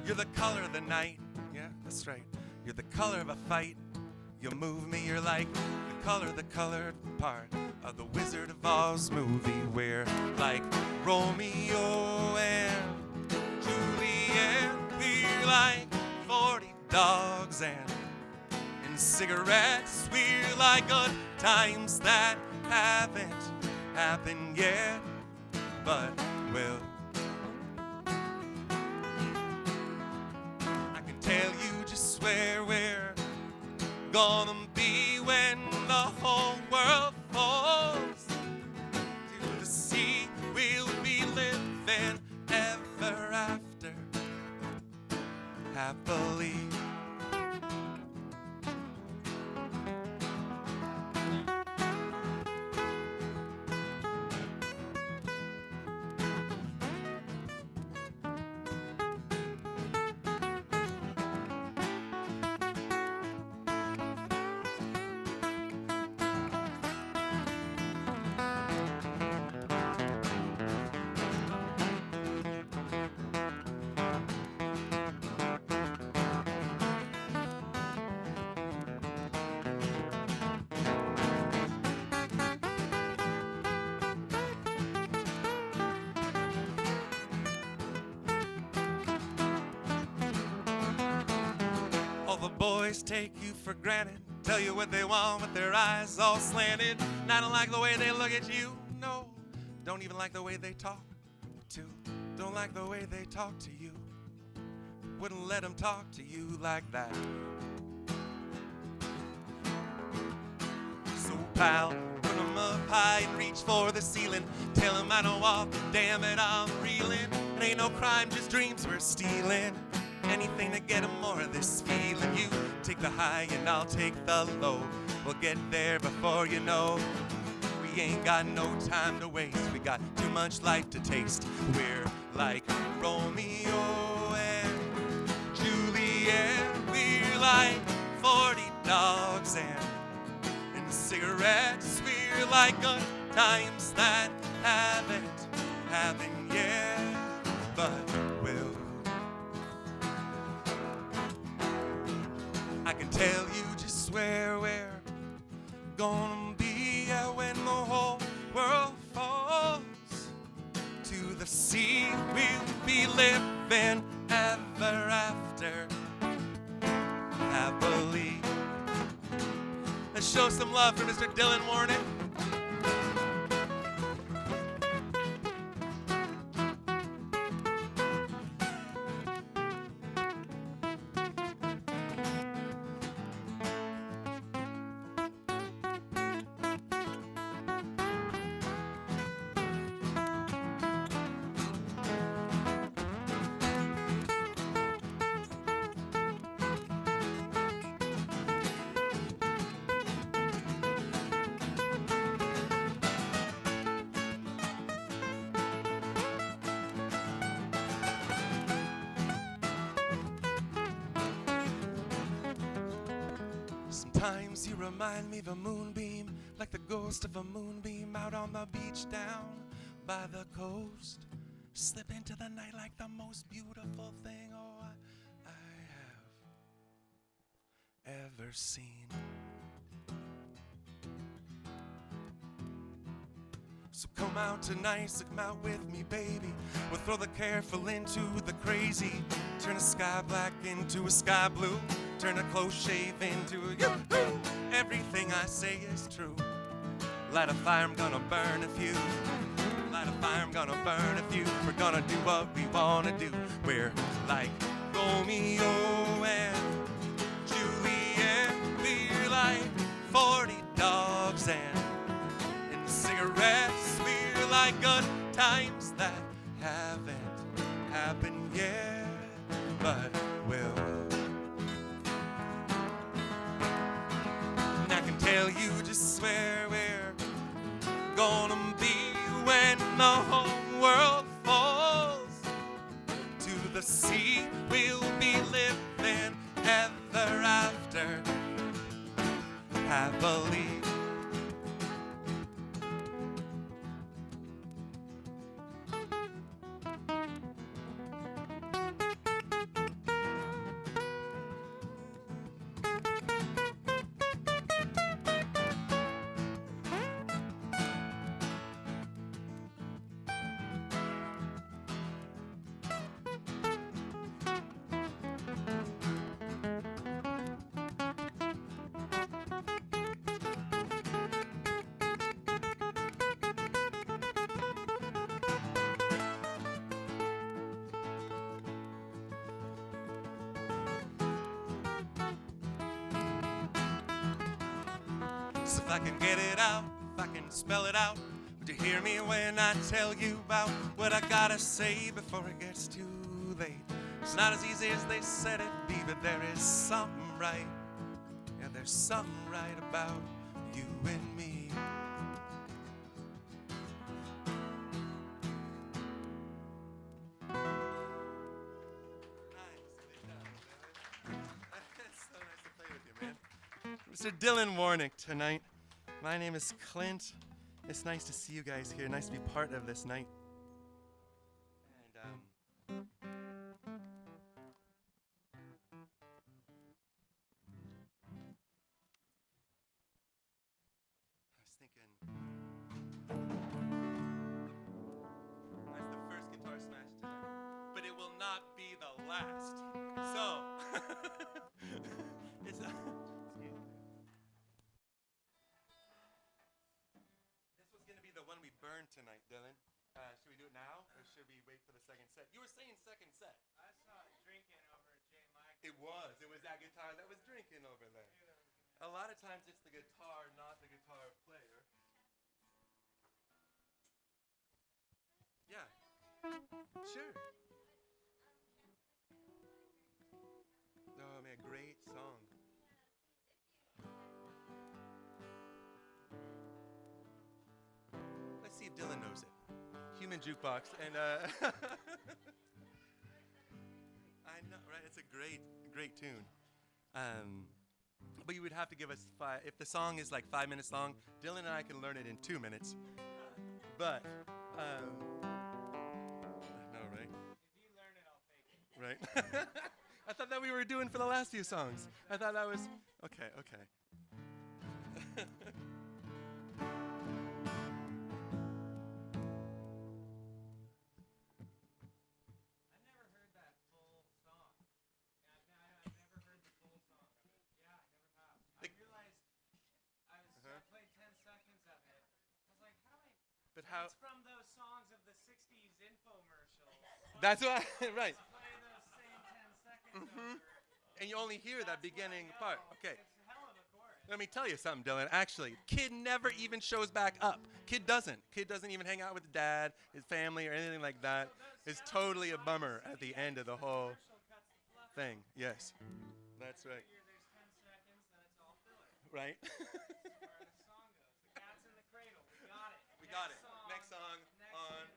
You're the color of the night. Yeah, that's right. You're the color of a fight. You move me, you're like the colored part of the Wizard of Oz movie. We're like Romeo and Juliet. We're like 40 dogs and cigarettes. We're like good times that haven't happened yet, but will. I can tell you just where we're gonna be when the whole world falls to the sea. We'll be living ever after, happily. The boys take you for granted, tell you what they want with their eyes all slanted. And I don't like the way they look at you, no. Don't even like the way they talk to. Don't like the way they talk to you. Wouldn't let them talk to you like that. So pal, put them up high and reach for the ceiling. Tell them I don't walk, damn it, I'm reeling. It ain't no crime, just dreams we're stealing. Anything to get more of this feeling. You take the high and I'll take the low. We'll get there before you know. We ain't got no time to waste. We got too much life to taste. We're like Romeo and Juliet. We're like 40 dogs and cigarettes. We're like good times that haven't happened yet, but will. I can tell you just where we're gonna be when the whole world falls to the sea. We'll be living ever after, happily. Let's show some love for Mr. Dillon Warnek. Sometimes you remind me of a moonbeam, like the ghost of a moonbeam out on the beach down by the coast. Slip into the night like the most beautiful thing, oh, I have ever seen. So come out tonight, so come out with me, baby. We'll throw the careful into the crazy. Turn a sky black into a sky blue. Turn a close shave into a yoo-hoo. Everything I say is true. Light a fire, I'm gonna burn a few. Light a fire, I'm gonna burn a few. We're gonna do what we wanna do. We're like Romeo and Juliet. We're like 40 dogs and cigarettes. We're like good times that haven't happened yet, but will. And I can tell you just where we're gonna be when the whole world falls to the sea. We'll be living ever after happily. So if I can get it out, if I can spell it out, would you hear me when I tell you about what I gotta say before it gets too late? It's not as easy as they said it'd be, but there is something right. Yeah, there's something right about you and me. It's so nice to play with you, man. Mr. Dillon Warnek tonight. My name is Clint. It's nice to see you guys here. Nice to be part of this night. And I was thinking, that's the first guitar smash tonight, but it will not be the last. So, it's the one we burned tonight, Dillon. Should we do it now, or should we wait for the second set? You were saying second set. I saw it drinking over at J. Mike. It was that guitar that was drinking over there. A lot of times it's the guitar, not the guitar player. Yeah. Sure. Oh man, great song. Let's see if Dillon knows it. Human Jukebox, and I know, right? It's a great tune. But you would have to give us if the song is like 5 minutes long, Dillon and I can learn it in 2 minutes. But, I know, right? If you learn it, I'll fake it. Right? I thought that we were doing for the last few songs. I thought that was, okay. But how? It's from those songs of the 60s infomercials. That's why, right. Play those same 10 seconds over. And you only hear that beginning part. Okay. It's a hell of a chorus. Let me tell you something, Dillon. Actually, Kid never even shows back up. Kid doesn't even hang out with dad, his family, or anything like that. It's totally a bummer at the end of the whole thing. Yes. That's right. There's 10 seconds, then it's all filler. Right? As far as the song goes. The cat's in the cradle. We got it. We got it. Next song on.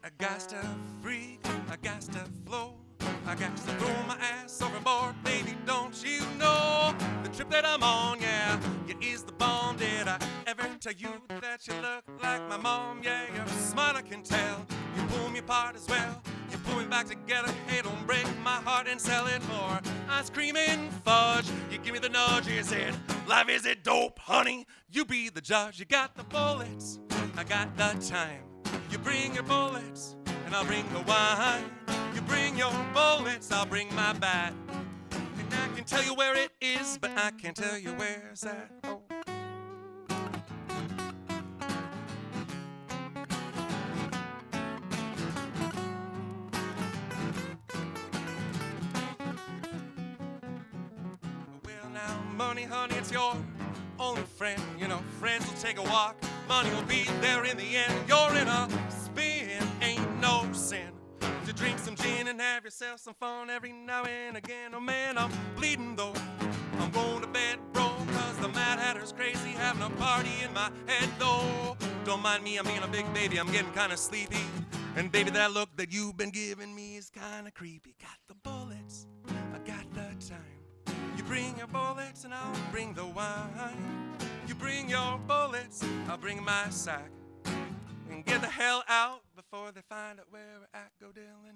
I got to freak, I got to flow, I got to throw my ass overboard, baby, don't you know? The trip that I'm on, yeah, you is the bomb. Did I ever tell you that you look like my mom? Yeah, you're smart, I can tell. You pull me apart as well. You pull me back together. Hey, don't break my heart and sell it for ice cream and fudge. You give me the nudge, you said, life is it dope, honey? You be the judge. You got the bullets, I got the time. You bring your bullets, and I'll bring the wine. You bring your bullets, I'll bring my bat. And I can tell you where it is, but I can't tell you where it's at. Oh. Well, now, money, honey, it's your only friend. You know, friends will take a walk. Money will be there in the end. You're in a spin, ain't no sin. To drink some gin and have yourself some fun every now and again. Oh man, I'm bleeding though. I'm going to bed, bro, cause the Mad Hatter's crazy, having a party in my head though. Don't mind me, I'm being a big baby, I'm getting kinda sleepy. And baby, that look that you've been giving me is kinda creepy. Got the bullets, I got the time. You bring your bullets and I'll bring the wine. You bring your bullets, I'll bring my sack. And get the hell out before they find out where we're at. Go, Dillon.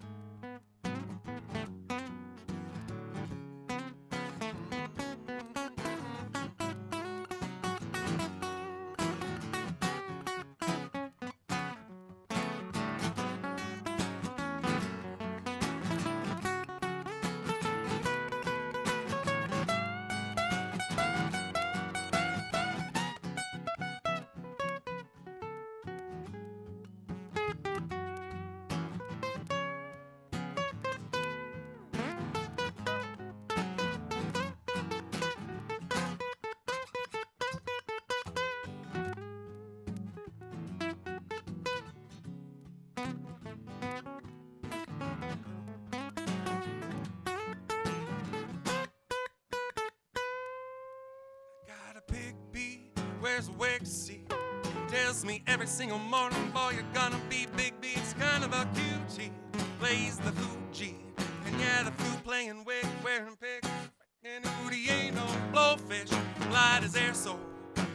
Big B, where's Wexy? Tells me every single morning, boy, you're gonna be Big B. It's kind of a cutie, plays the Fuji. And yeah, the flute playing wig, wearing pigs. And Hootie ain't no blowfish, light as air, so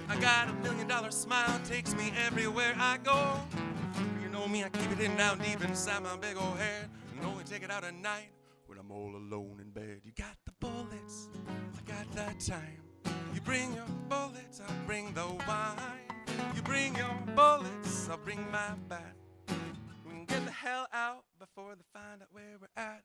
I got $1 million smile, takes me everywhere I go. You know me, I keep it in down deep inside my big old head, and only take it out at night when I'm all alone in bed. You got the bullets, I got the time. You bring your bullets, I'll bring the wine. You bring your bullets, I'll bring my bat. We can get the hell out before they find out where we're at.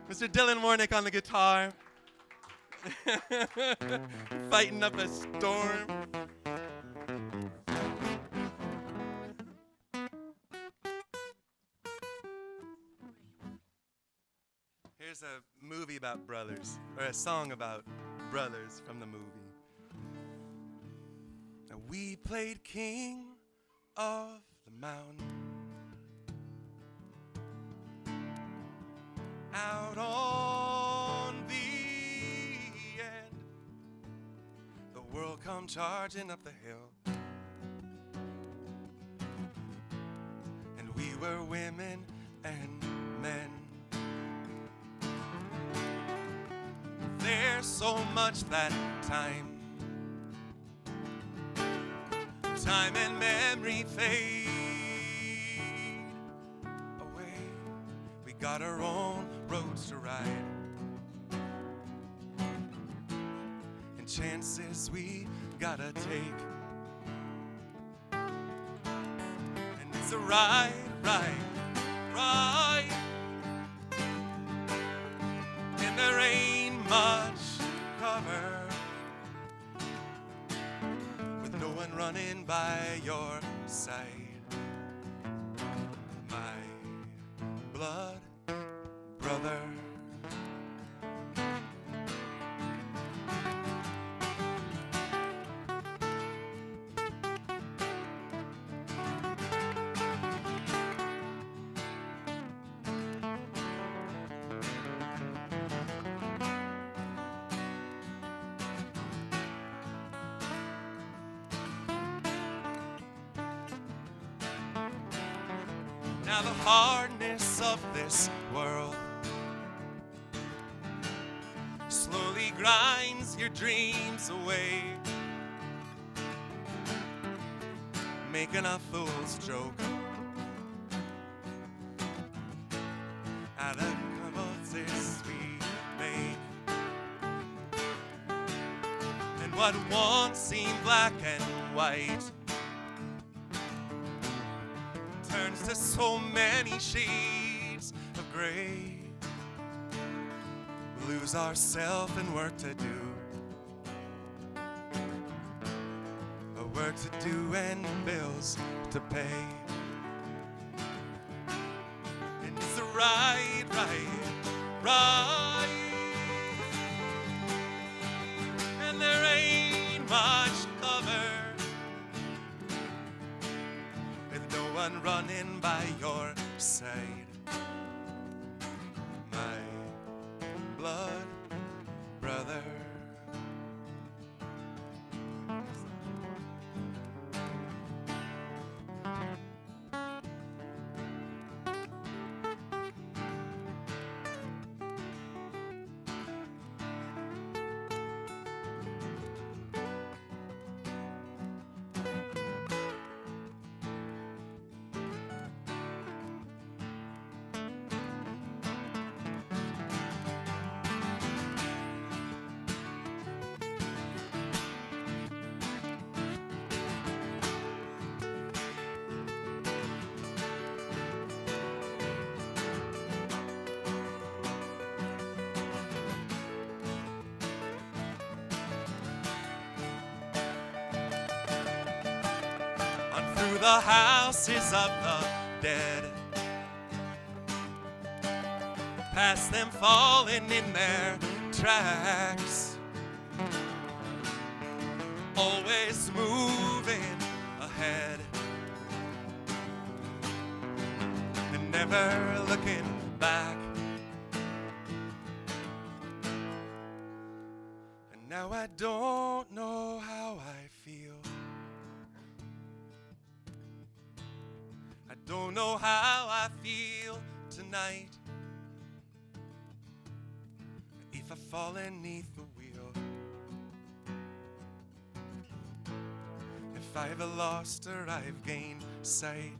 Mr. Dillon Warnek on the guitar. Fighting up a storm. Here's a movie about brothers, or a song about brothers from the movie. Now we played King of the Mountain out on the end. The world come charging up the hill, and we were women and men. There's so much that time time and memory fade away. We got our own roads to ride, and chances we gotta take. And it's a ride, and there ain't much cover, with no one running by your side. My blood brother. Now the hardness of this world slowly grinds your dreams away, making a fool's joke out of commotions we make. And what once seemed black and white turns to so many shades of gray. We lose ourselves and work to do, a work to do and bills to pay. And it's a right, and there ain't much cover, one running by your side. My blood brother. Through the houses of the dead, past them falling in their tracks, always moving ahead and never looking back. And now I don't know how I feel. I don't know how I feel tonight. If I fall beneath the wheel, if I've lost or I've gained sight,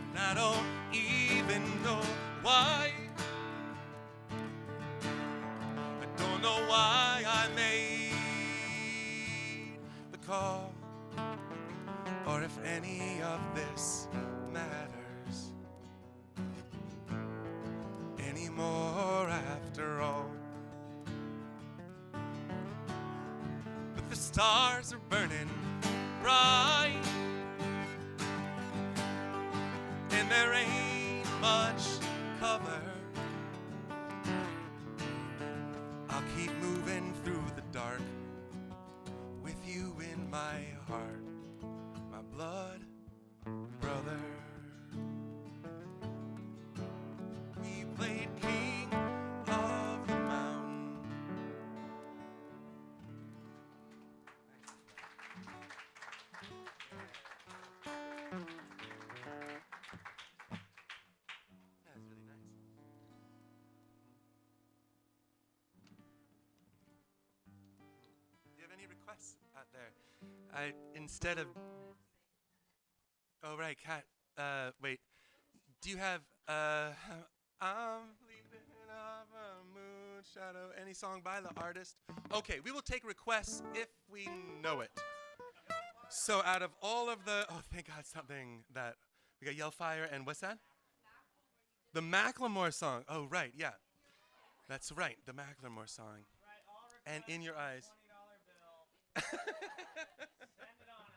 and I don't even know why. I don't know why I made the call, or if any of this matters anymore after all. But the stars are burning bright, and there ain't much cover. I'll keep moving through the dark with you in my heart. My blood brother. We played King of the Mountain. That was really nice. Do you have any requests out there? Instead of... Oh, right, Kat. Wait. Do you have, I'm leaving off a moon shadow, any song by the artist? Okay, we will take requests if we know it. So out of all of the, oh, thank God, something that, we got Yellfire and what's that? The Macklemore song. Oh, right, yeah. That's right, the Macklemore song. And In Your Eyes. $20 bill. Send it on up.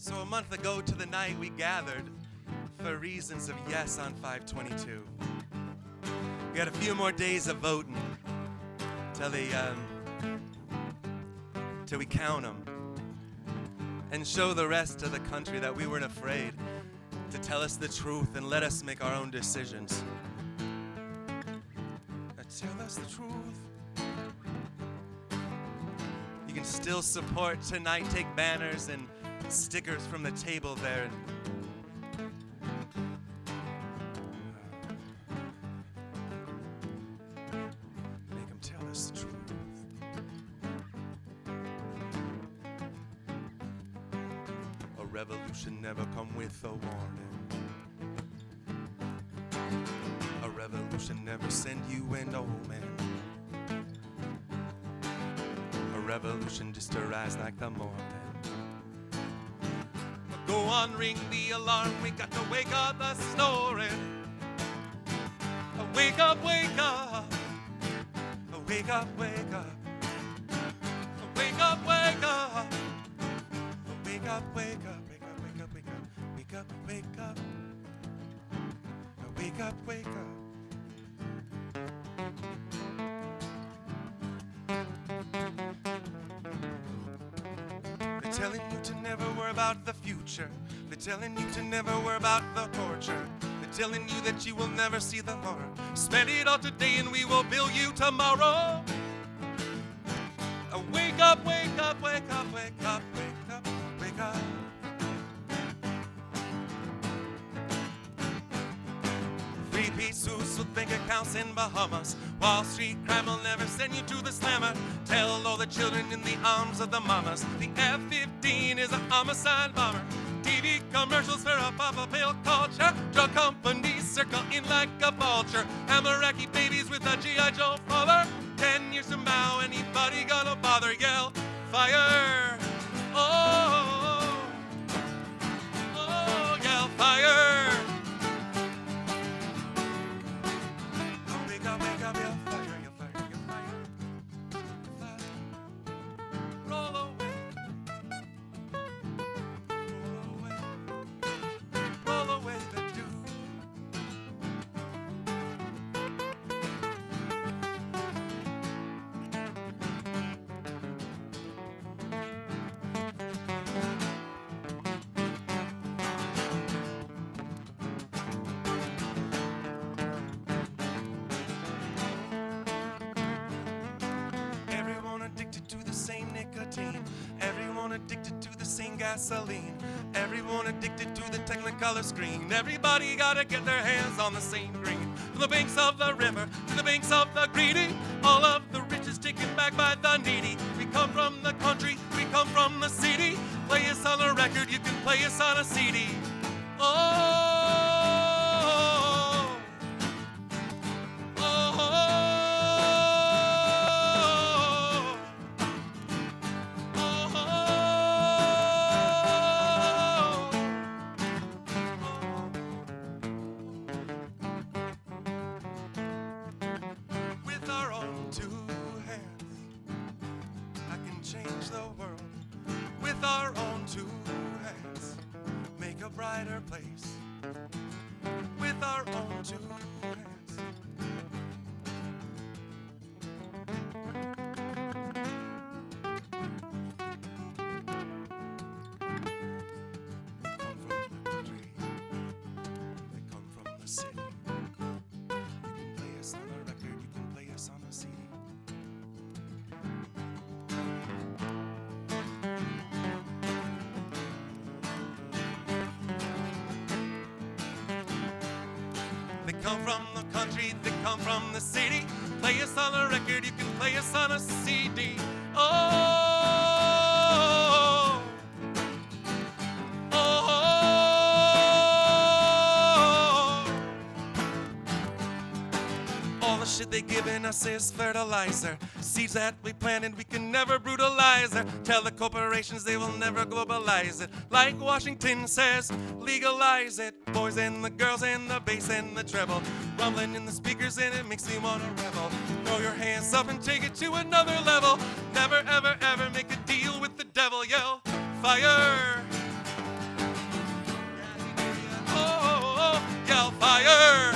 So a month ago to the night we gathered for reasons of yes on 522. We got a few more days of voting till we count them and show the rest of the country that we weren't afraid to tell us the truth and let us make our own decisions. Tell us the truth. You can still support tonight, take banners and stickers from the table there. Make them tell us the truth. A revolution never come with a warning. A revolution never send you an omen. A revolution just arise like the morning. Go on, ring the alarm, we got to wake up the snoring. Wake up, wake up. Wake up, wake up. Wake up, wake up. Wake up, wake up, wake up, wake up, wake up. Wake up, wake up. Wake up, wake up. They're telling you to never worry about the future. They're telling you to never worry about the torture. They're telling you that you will never see the horror. Spend it all today and we will bill you tomorrow. Wake up, wake up, wake up, wake up, wake up, wake up. Three-piece suits with bank accounts in Bahamas. Wall Street crime will never send you to the slammer. Tell all the children in the arms of the mamas. The F-15 is a homicide bomber. TV commercials for a papa pill culture. Drug companies circle in like a vulture. Amaraki babies with a G.I. Joe father. 10 years from now, anybody gonna bother? Yell, fire! Oh, oh, yell, fire! Wake up, yell, fire, yell, fire, yell, fire. Fire. Roll away. Roll away the dew. Everyone addicted to the same nicotine. Everyone addicted to the same gasoline. Everyone addicted to the Technicolor screen. Everybody gotta get their hands on the same green. From the banks of the river to the banks of the greedy, all of the riches taken back by the needy. We come from the country, we come from the city. Play us on a record, you can play us on a CD. Oh, with our own two hands, I can change the world. With our own two hands, make a brighter place. With our own two hands, come from the country, they come from the city. Play us on a record, you can play us on a CD. Oh, all the shit they giving us is fertilizer. Seeds that we planted, we can never brutalize it. Tell the corporations they will never globalize it. Like Washington says, legalize it. Boys and the girls and the bass and the treble, rumbling in the speakers and it makes me wanna revel. Throw your hands up and take it to another level. Never, ever, ever make a deal with the devil. Yell, fire. Oh, yell, fire.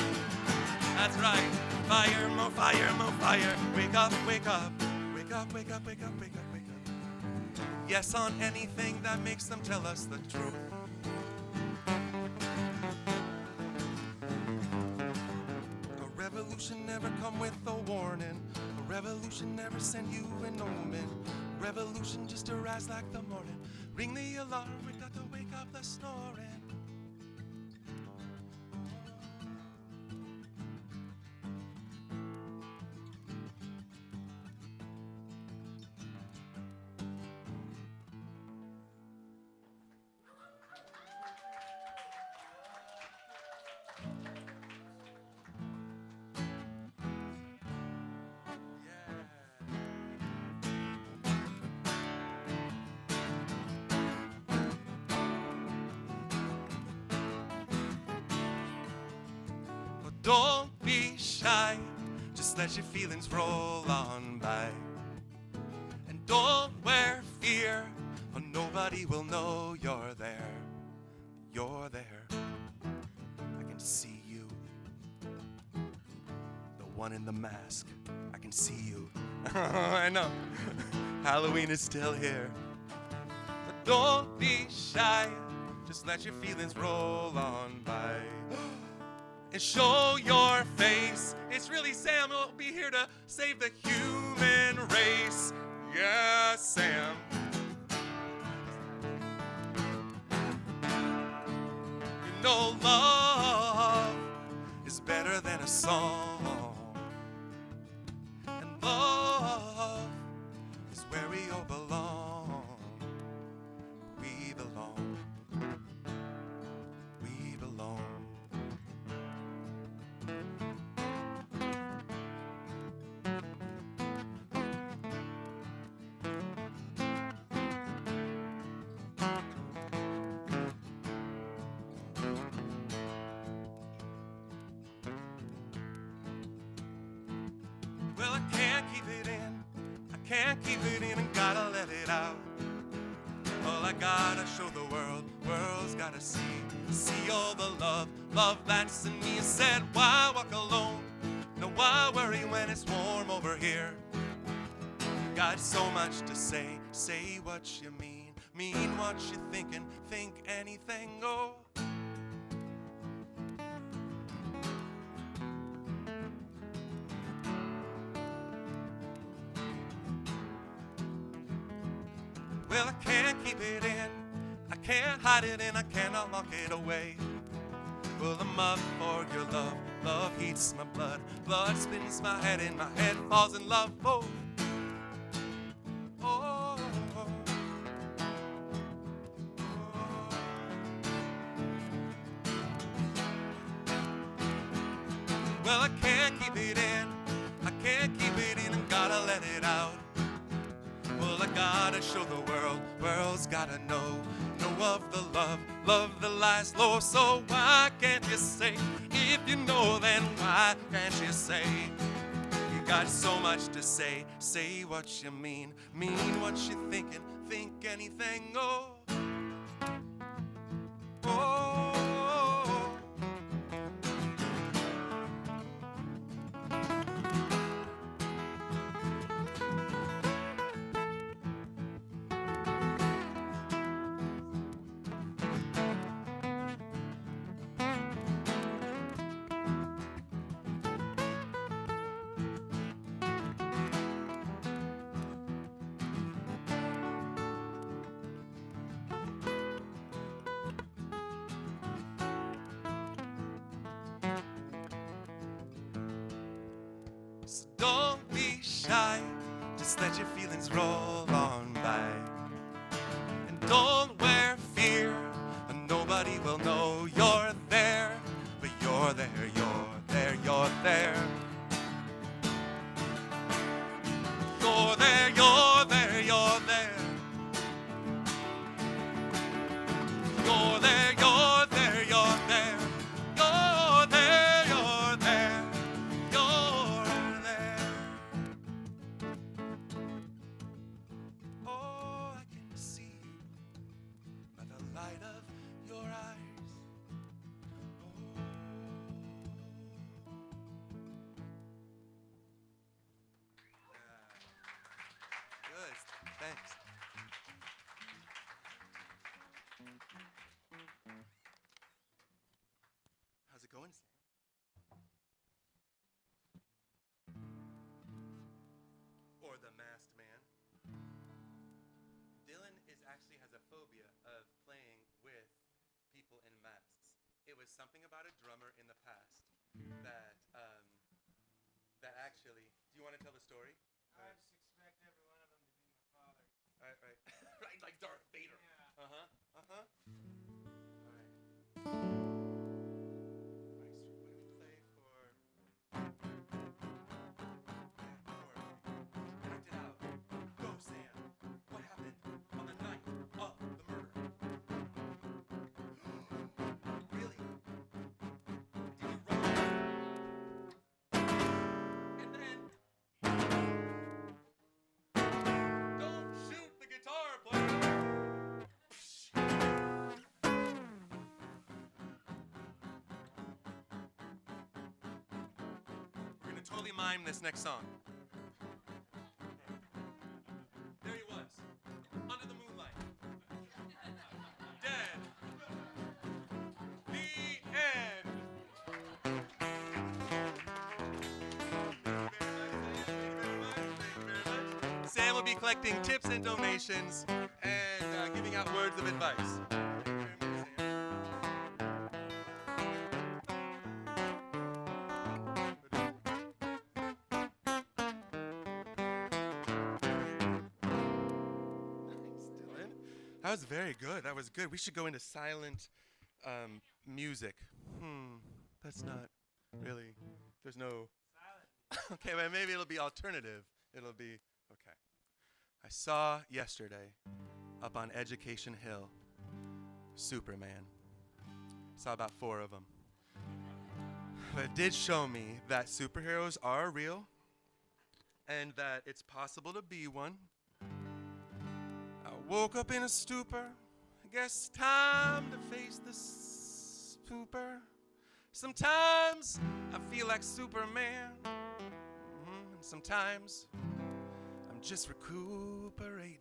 That's right. Fire, more fire, more fire. Wake up, wake up. Wake up, wake up, wake up, wake up, wake up. Yes on anything that makes them tell us the truth. A revolution never come with a warning. A revolution never send you an omen. Revolution just arise like the morning. Ring the alarm, we got to wake up the snoring. Don't be shy, just let your feelings roll on by. And don't wear fear, or nobody will know you're there. You're there. I can see you. The one in the mask, I can see you. I know. Halloween is still here. But don't be shy, just let your feelings roll on by. And show your face. It's really Sam who'll be here to save the human race. Yeah, Sam. You know love is better than a song. And love is where we all belong. We belong. We belong. Well, I can't keep it in. I can't keep it in and gotta let it out. Well, I gotta show the world. World's gotta see. See all the love, love that's in me. I said, why walk alone? No, why worry when it's warm over here? Got so much to say. Say what you mean what you're thinking. Think anything, oh. Well, I can't keep it in, I can't hide it and I cannot lock it away. Well, I'm up for your love, love heats my blood, blood spins my head and my head falls in love, oh. Oh, oh, oh. Well, I can't keep it in, I can't keep it in and gotta let it out. Well, I gotta show the world, world's gotta know of the love, love that lies low. So why can't you say, if you know, then why can't you say? You got so much to say, say what you mean what you're thinking, think anything, oh. Oh. So don't be shy, just let your feelings roll on by. And don't wear fear, and nobody will know you're there. But you're there, you're there, you're there. You're there, you're there, you're there. You're there, you're there, you're there. You're there, you're there. You're there. Oh, I can see you by the light of your eyes. Oh. Good. Thanks. How's it going, Sam? Or the masked man? Dillon actually has a phobia of playing with people in masks. It was something about a drummer in the past that actually. Do you want to tell the story? I just expect every one of them to be my father. Right. Right, like Darth Vader. Yeah. All right. All right, so what do we play for? Act it out. Go, Sam. What happened on the night of the murder? Really? Did you run? And then don't shoot the guitar player. We're gonna totally mime this next song. There he was, under the moonlight, dead. The end. Sam will be collecting tips and donations and giving out words of advice. Thank you very much, Sam. Thanks, Dillon. That was very good. That was good. We should go into silent music. That's not really. There's no. Silent. Okay, well, maybe it'll be alternative. It'll be okay. I saw yesterday up on Education Hill Superman. Saw about 4 of them. But it did show me that superheroes are real and that it's possible to be one. I woke up in a stupor. I guess time to face the super. Sometimes I feel like Superman. And sometimes I'm just recuperating.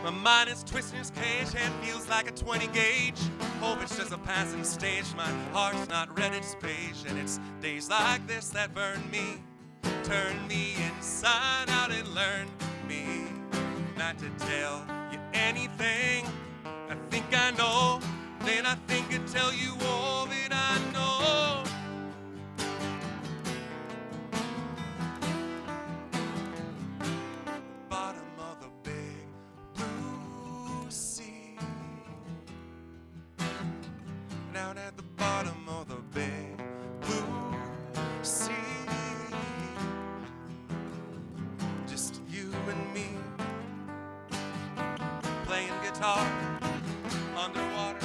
My mind is twisting its cage, head feels like a 20 gauge. Hope it's just a passing stage, my heart's not ready to space. And it's days like this that burn me, turn me inside out and learn me not to tell you anything I think I know. Then I think I'd tell you all that I know. Bottom of the big blue sea, down at the bottom of the big blue sea, just you and me playing guitar underwater.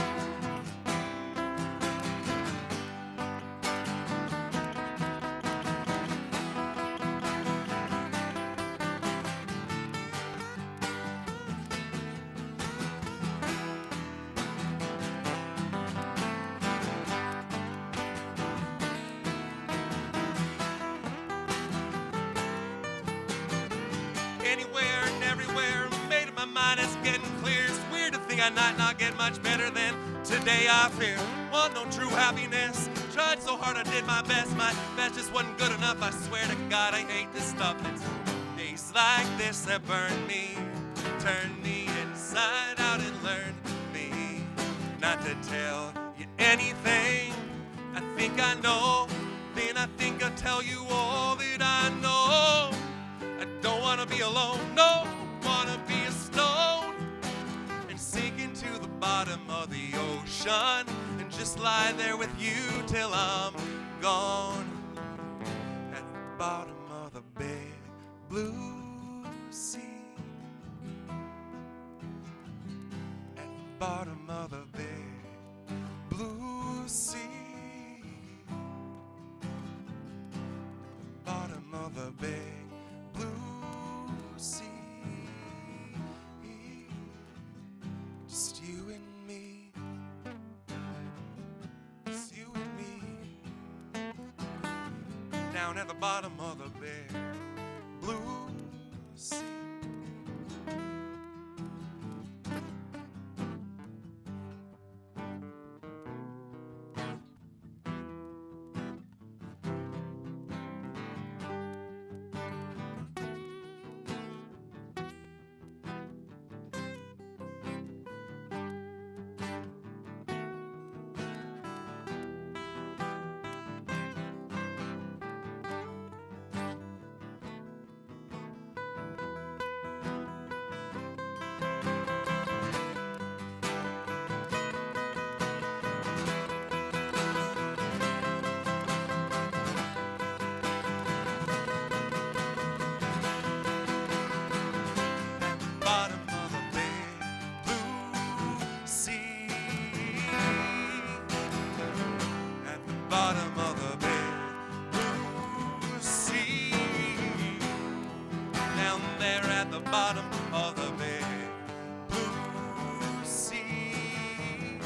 Anywhere and everywhere, made up my mind, it's getting clear. It's weird to think I might not get much better than today I fear. Want no true happiness, tried so hard, I did my best. My best just wasn't good enough. I swear to God, I hate this stuff. It's days like this that burn me, turn me inside out and learn me not to tell you anything I think I know. Then I think I'll tell you all that I know. I don't want to be alone, no, want to be a stone and sink into the bottom of the ocean and just lie there with you till I'm gone at the bottom of the big blue sea. At the bottom of the big blue sea. Bottom of the big blue sea. Just you and me. Just you and me. Down at the bottom of the big blue sea. Bottom of the big blue sea.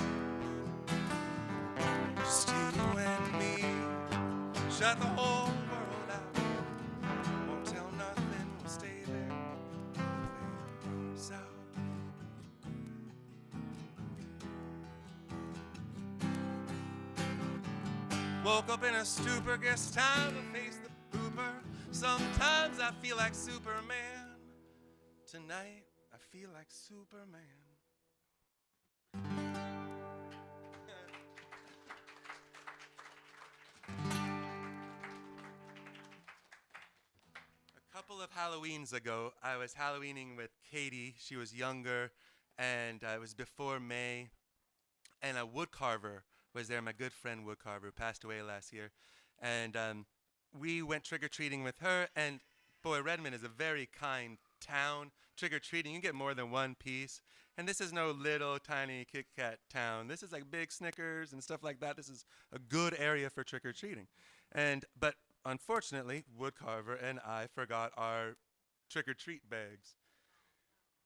Just you and me. Shut the whole world out. Won't tell nothing. We'll stay there. Place out. Woke up in a stupor. Guess time to face the pooper. Sometimes I feel like Superman. Tonight, I feel like Superman. A couple of Halloweens ago, I was Halloweening with Katie. She was younger, and it was before May. And a woodcarver was there, my good friend woodcarver, who passed away last year. And we went trick-or-treating with her, and boy, Redmond is a very kind town. Trick-or-treating, you get more than one piece. And this is no little tiny Kit Kat town. This is like big Snickers and stuff like that. This is a good area for trick-or-treating. But unfortunately, woodcarver and I forgot our trick-or-treat bags.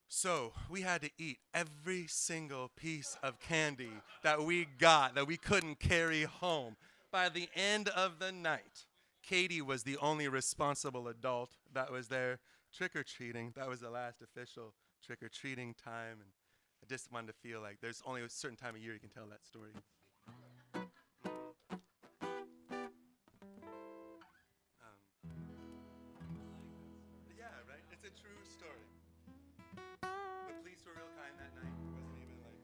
So we had to eat every single piece of candy that we got that we couldn't carry home. By the end of the night, Katie was the only responsible adult that was there trick-or-treating. That was the last official trick-or-treating time, and I just wanted to feel like there's only a certain time of year you can tell that story. Yeah, right? It's a true story. The police were real kind that night. It wasn't even like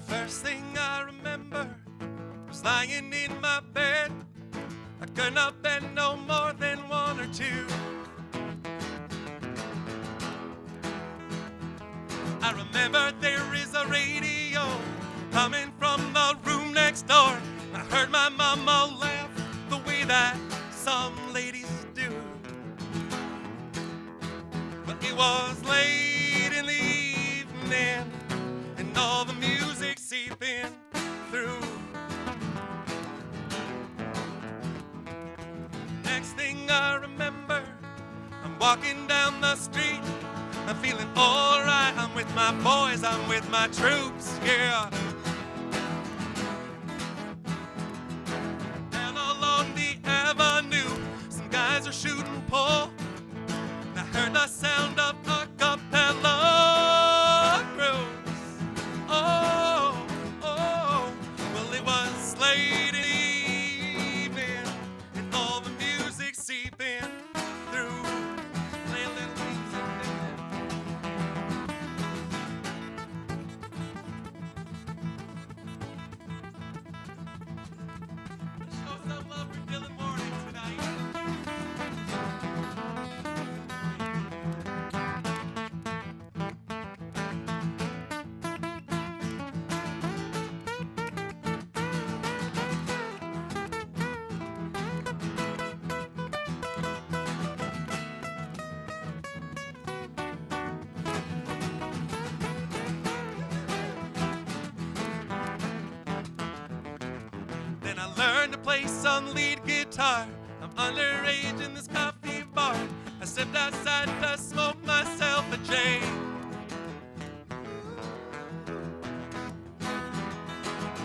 first thing I remember was lying in my bed. I could not bend no more than one or two. I remember there is a radio coming from the room next door. was late in the evening, and all the music seeping through. Next thing I remember, I'm walking down the street. I'm feeling alright. I'm with my boys, I'm with my troops, yeah. And along the avenue, some guys are shooting pool. I heard the sound of a cappella crews. Oh, oh, well it was late in the evening, and all the music seeping through. Play a little music. Let's show some love for Dillon Warnek tonight. Then I learned to play some lead guitar. I'm underage in this coffee bar. I stepped outside to smoke myself a J.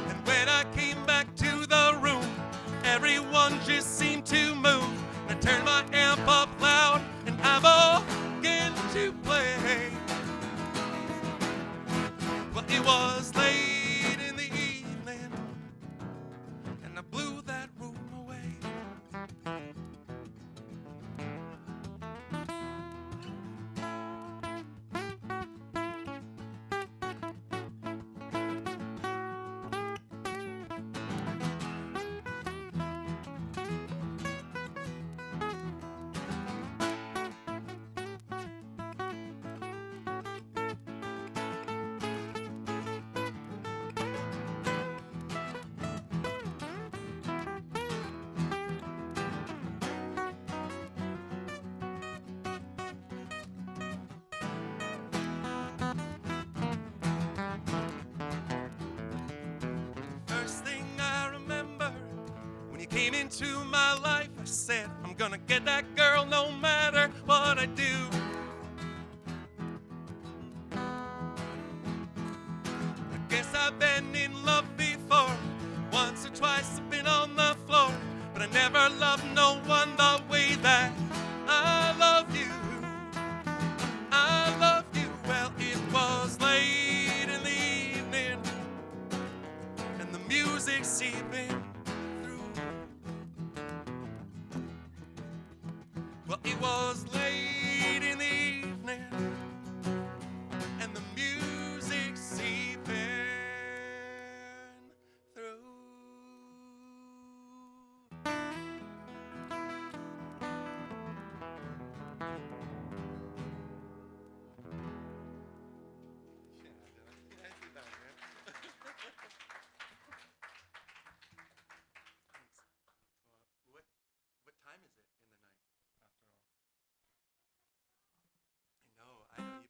And when I came back to the room, everyone just seemed to move. I turned my amp up loud and I began to play. Well, it was late in the evening, and I blew that room away. First thing I remember, when you came into my life, I said, I'm gonna get that girl no matter what I do. I guess I've been in love before. Once or twice I've been on the floor, but I never loved no one the way that I love you. I love you. Well, it was late in the evening, and the music seeping through. Well, it was late in the evening, and the music seeping through. What time is it in the night, after all? I know,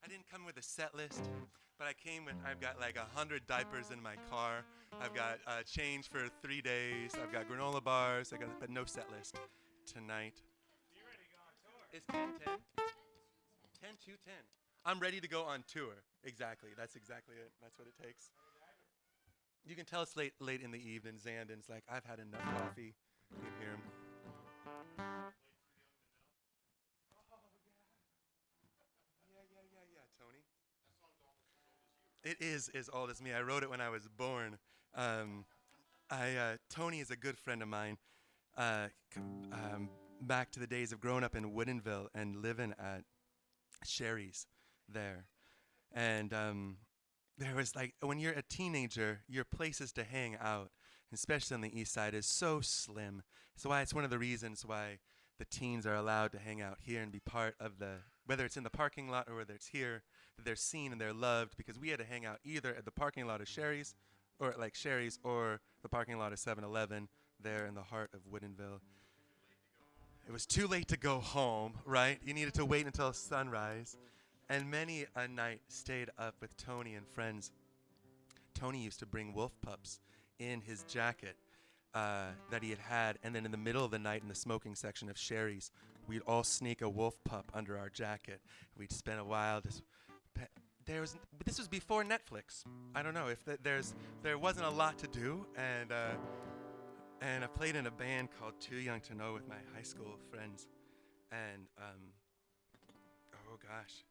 I didn't come with a set list, but I've got like 100 diapers in my car. I've got change for 3 days. I've got granola bars. But no set list tonight. You ready to go on tour? It's 10-10? 10-2-10. I'm ready to go on tour. Exactly. That's exactly it. That's what it takes. You can tell it's late in the evening. Zandon's like, I've had enough coffee. You can hear him. Yeah, Tony. It is as old as me. I wrote it when I was born. Tony is a good friend of mine. Back to the days of growing up in Woodinville and living at Sherry's there. And there was like, when you're a teenager, your places to hang out, especially on the east side, is so slim. So it's one of the reasons why the teens are allowed to hang out here and be part of whether it's in the parking lot or whether it's here, that they're seen and they're loved, because we had to hang out either at the parking lot of Sherry's or the parking lot of 7-Eleven there in the heart of Woodinville. It was too late to go home, right? You needed to wait until sunrise. And many a night stayed up with Tony and friends. Tony used to bring wolf pups in his jacket that he had, and then in the middle of the night in the smoking section of Sherry's, we'd all sneak a wolf pup under our jacket. We'd spend a while just. This was before Netflix. I don't know if there wasn't a lot to do, and I played in a band called Too Young to Know with my high school friends, and oh gosh.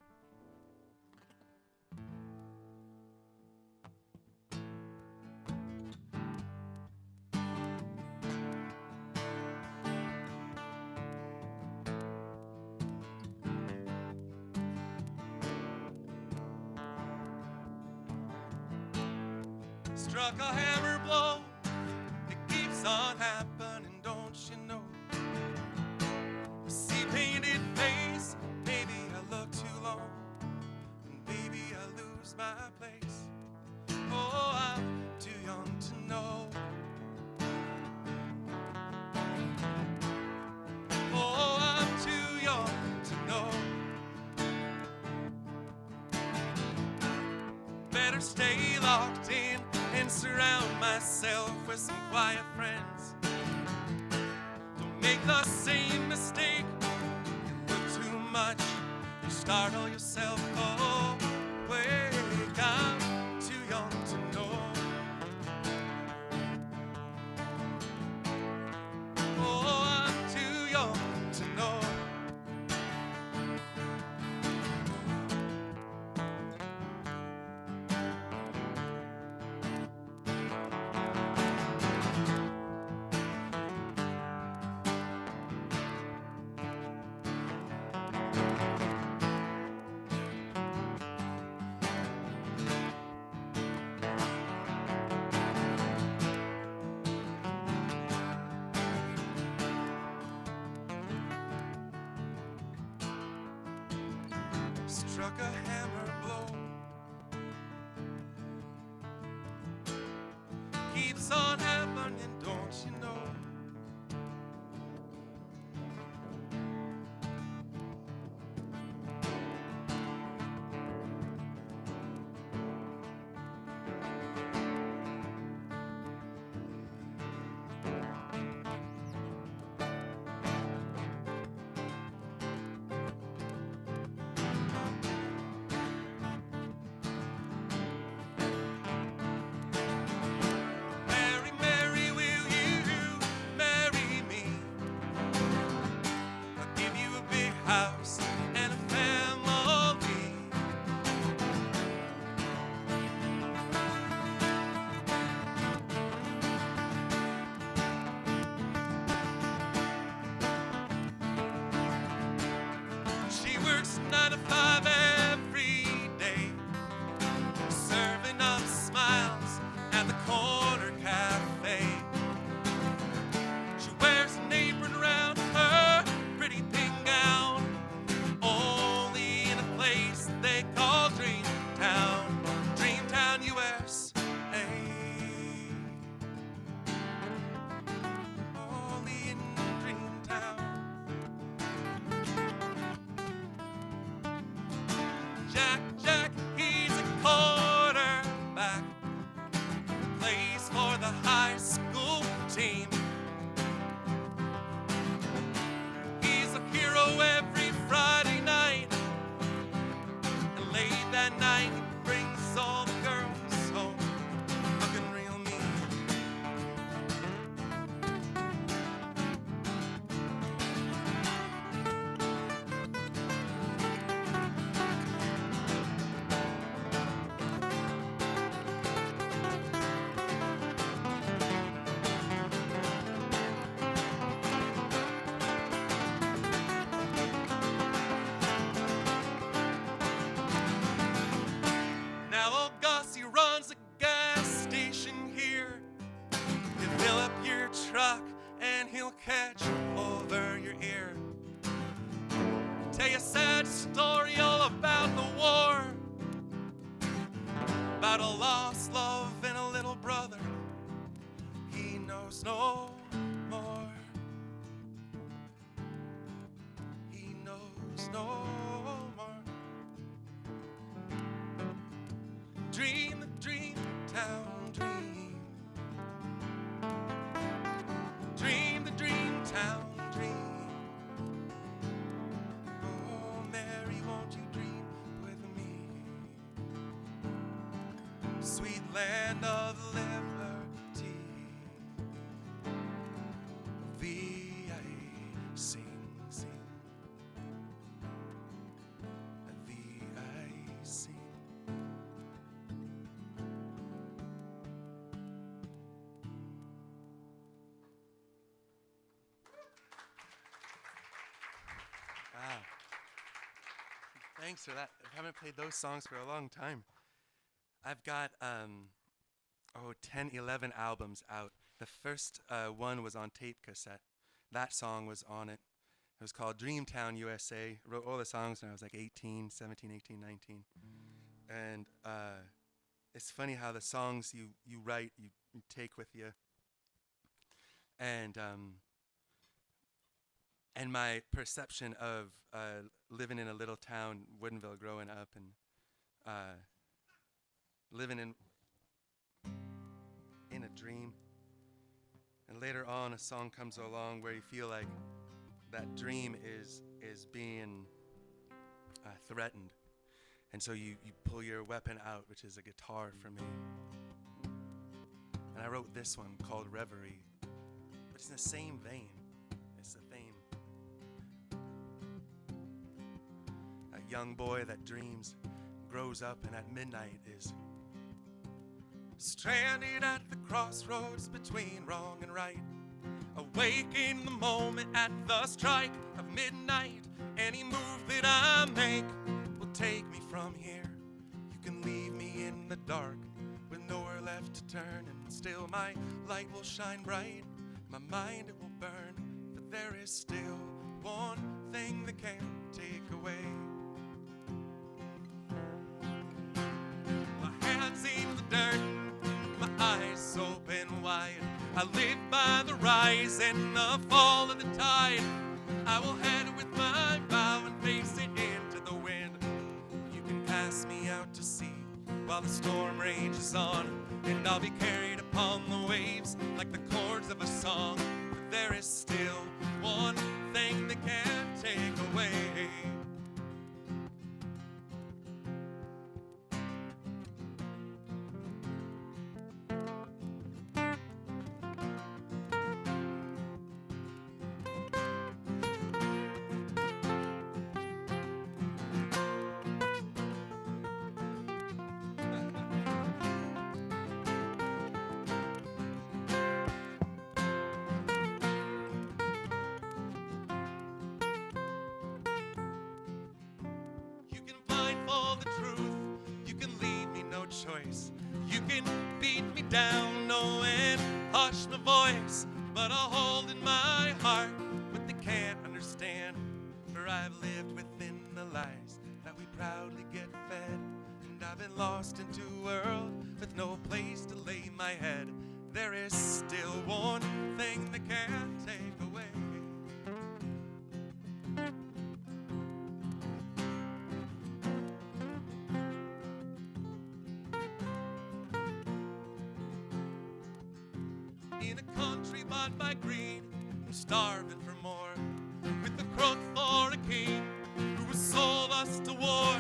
Struck a hammer blow, it keeps on happening, don't you know? A sea-painted face, maybe I look too long, and maybe I lose my place. Oh, I'm too young to know. Oh, I'm too young to know. Better stay locked in and surround myself with some quiet friends. Don't make the same mistake. You look too much, you startle yourself. Oh, wake, I'm too young to know. Oh, I'm too young to know. Struck a hammer blow, keeps on happening, don't you know? House and a family. She works 9 to 5 every day, serving up smiles at the corner cafe. She wears an apron around her pretty pink gown, only in a place they call Dreamtown, Dreamtown, USA. Only in Dreamtown. Jack, he's a quarterback, plays for the high school team. He's a hero every Friday night, and late that night he brings all the girls home, looking real mean. Now old Gussie runs a gas station here. You fill up your truck and he'll catch over your ear. Tell you a sad story all about the war, about a lost love and a little brother he knows no more. was no more. Dream the dream town dream. Dream the dream town dream. Oh, Mary, won't you dream with me? Sweet land of liberty. Thee I sing, sing. Thee I sing. Wow. Thanks for that. I haven't played those songs for a long time. I've got 10, 11 albums out. The first one was on tape cassette. That song was on it. It was called Dreamtown, USA. Wrote all the songs when I was like 18, 17, 18, 19. And it's funny how the songs you write, you take with you. And my perception of living in a little town, Woodinville, growing up, and living in a dream. And later on, a song comes along where you feel like that dream is being threatened. And so you pull your weapon out, which is a guitar for me. And I wrote this one called Reverie. But it's in the same vein. It's the theme. A young boy that dreams, grows up, and at midnight is stranded at the crossroads between wrong and right. Awake in the moment at the strike of midnight. Any move that I make will take me from here. You can leave me in the dark with nowhere left to turn, and still my light will shine bright. My mind it will burn, but there is still one thing that can't take away. My hands in the dirt, my eyes open wide. I live by the rise and the fall of the tide. I will head with my bow and face it into the wind. You can cast me out to sea while the storm rages on, and I'll be carried upon the waves like the chords of a song. But there is still one thing that can't take away. Choice. You can beat me down, no, and hush my voice, but I'll hold in my heart what they can't understand. For I've lived within the lies that we proudly get fed, and I've been lost into a world with no place to lay my head. There is still one thing that can't take away. In a country bought by greed, I'm starving for more, with a crook for a king who has sold us to war.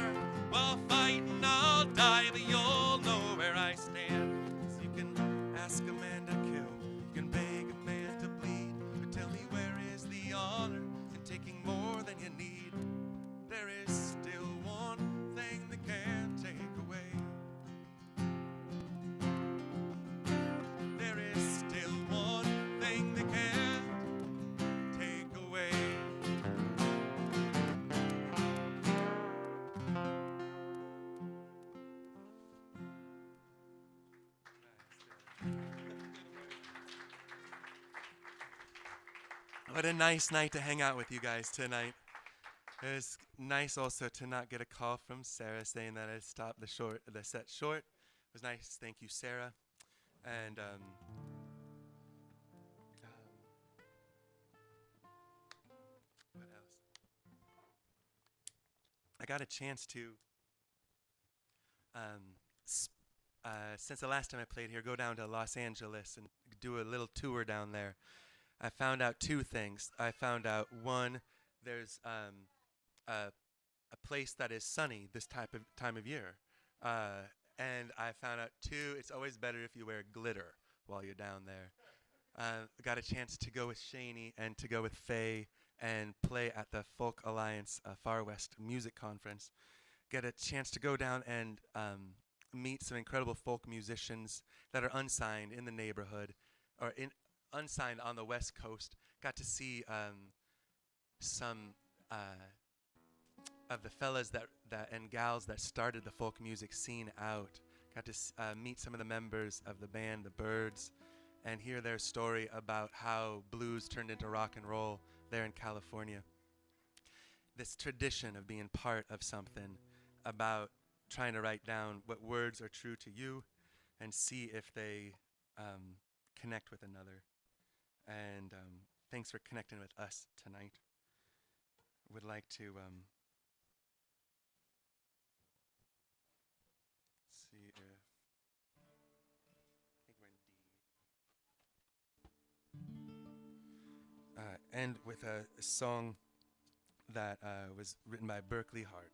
While fighting I'll die, but you'll know where I stand. So you can ask a man to kill, you can beg a man to bleed, but tell me where is the honor in taking more than you need? There is still one thing that can't take away. There is still one thing that can't take away. What a nice night to hang out with you guys tonight. It was nice also to not get a call from Sarah saying that I stopped the set short. It was nice. Thank you, Sarah. And what else? I got a chance to, since the last time I played here, go down to Los Angeles and do a little tour down there. I found out two things. I found out, one, there's a place that is sunny this time of year. And I found out, two, it's always better if you wear glitter while you're down there. Got a chance to go with Shaney and to go with Faye and play at the Folk Alliance Far West Music Conference. Get a chance to go down and meet some incredible folk musicians that are unsigned in the neighborhood, or unsigned on the West Coast. Got to see some of the fellas that and gals that started the folk music scene out. Got to meet some of the members of the band, the Birds, and hear their story about how blues turned into rock and roll there in California. This tradition of being part of something, about trying to write down what words are true to you and see if they connect with another. And thanks for connecting with us tonight. Would like to see if I think we're in D. End with a song that was written by Berkeley Hart.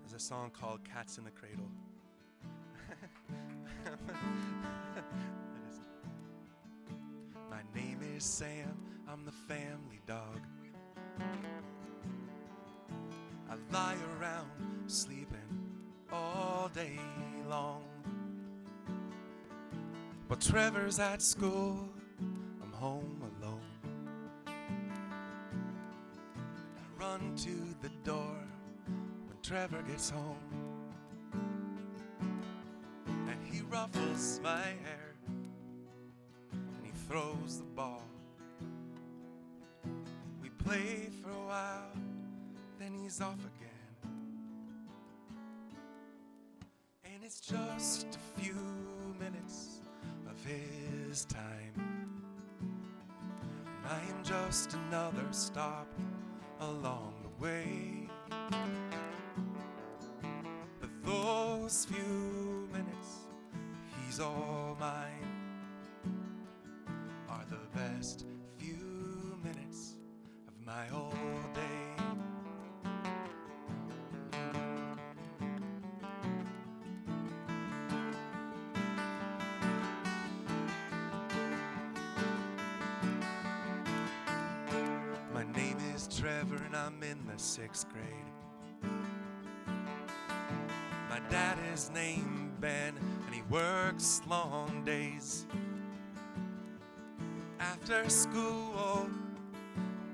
There's a song called Cats in the Cradle. My name is Sam, I'm the family dog. I lie around sleeping all day long. But Trevor's at school, I'm home alone. And I run to the door when Trevor gets home. And he ruffles my hair and he throws the ball. We play for a while, then he's off again. And it's just a few minutes of his time. I am just another stop along the way. But those few minutes, he's all mine, are the best few minutes of my whole day. My name is Trevor and I'm in the 6th grade. My dad is named Ben and he works long days. After school,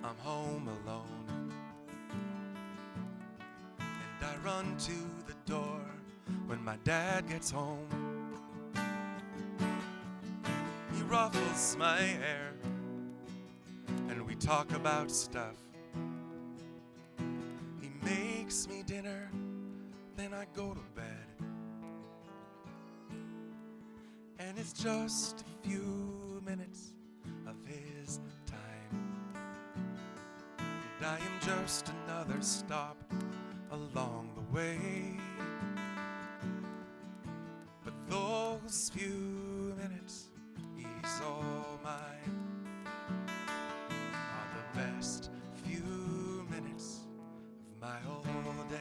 I'm home alone. And I run to the door when my dad gets home. He ruffles my hair and we talk about stuff. He makes me dinner, then I go to bed. And it's just a few minutes of his time. And I am just another stop along the way. But those few minutes, he's all mine, are the best few minutes of my whole day.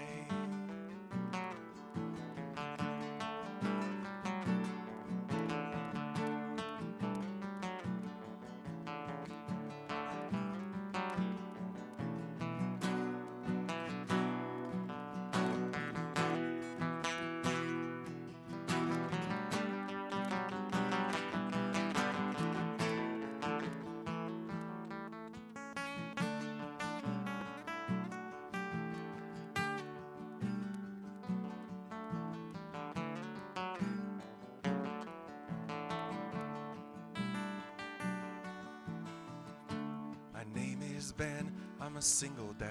My name is Ben, I'm a single dad.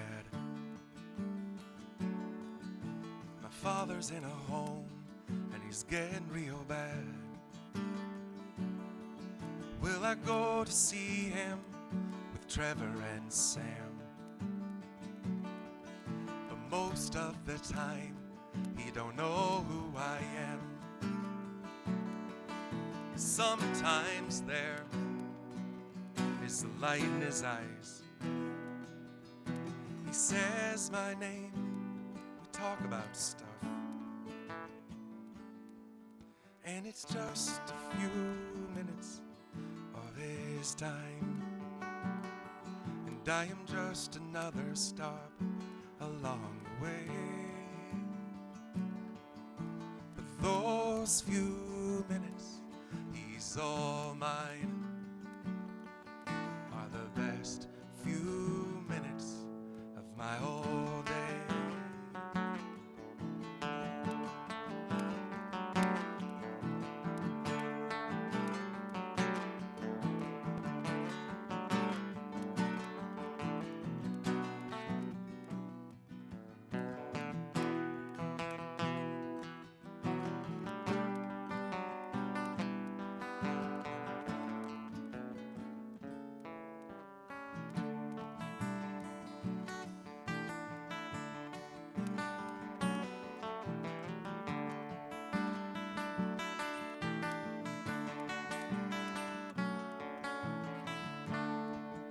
My father's in a home and he's getting real bad. Well, Well, I go to see him with Trevor and Sam, but most of the time he don't know who I am. Sometimes there is a light in his eyes. He says my name, we talk about stuff, and it's just a few minutes of his time, and I am just another stop along the way. But those few minutes, he's all mine, are the best few minutes of my whole day.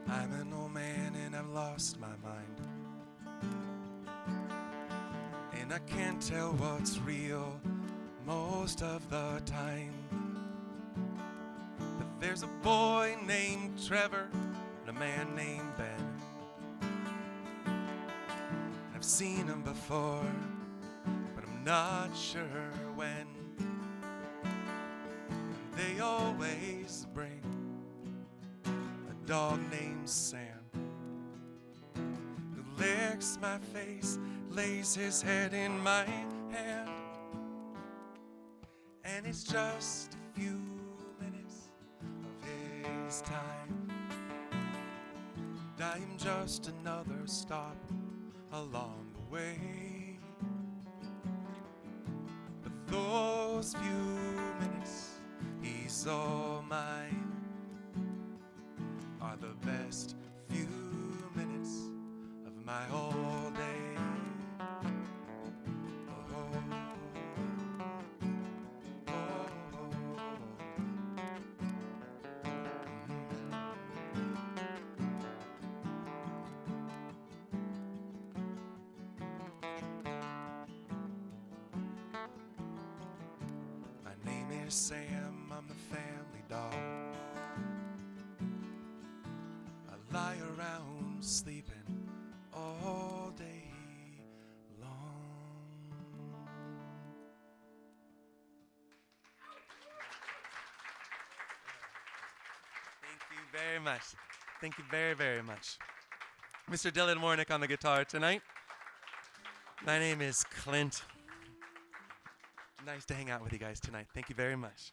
I'm an old man and I've lost my mind, and I can't tell what's real most of the time. But there's a boy named Trevor and a man named Ben. I've seen them before, but I'm not sure when. And they always bring a dog named Sam, who licks my face, lays his head in my hand, and it's just a few minutes of his time, and I am just another stop along the way. But those few minutes, he's all mine, are the best few minutes of my whole day. My name is Sam, I'm the family dog. I lie around sleeping all day long. Thank you very much. Thank you very, very much. Mr. Dillon Warnek on the guitar tonight. My name is Clint. Nice to hang out with you guys tonight. Thank you very much.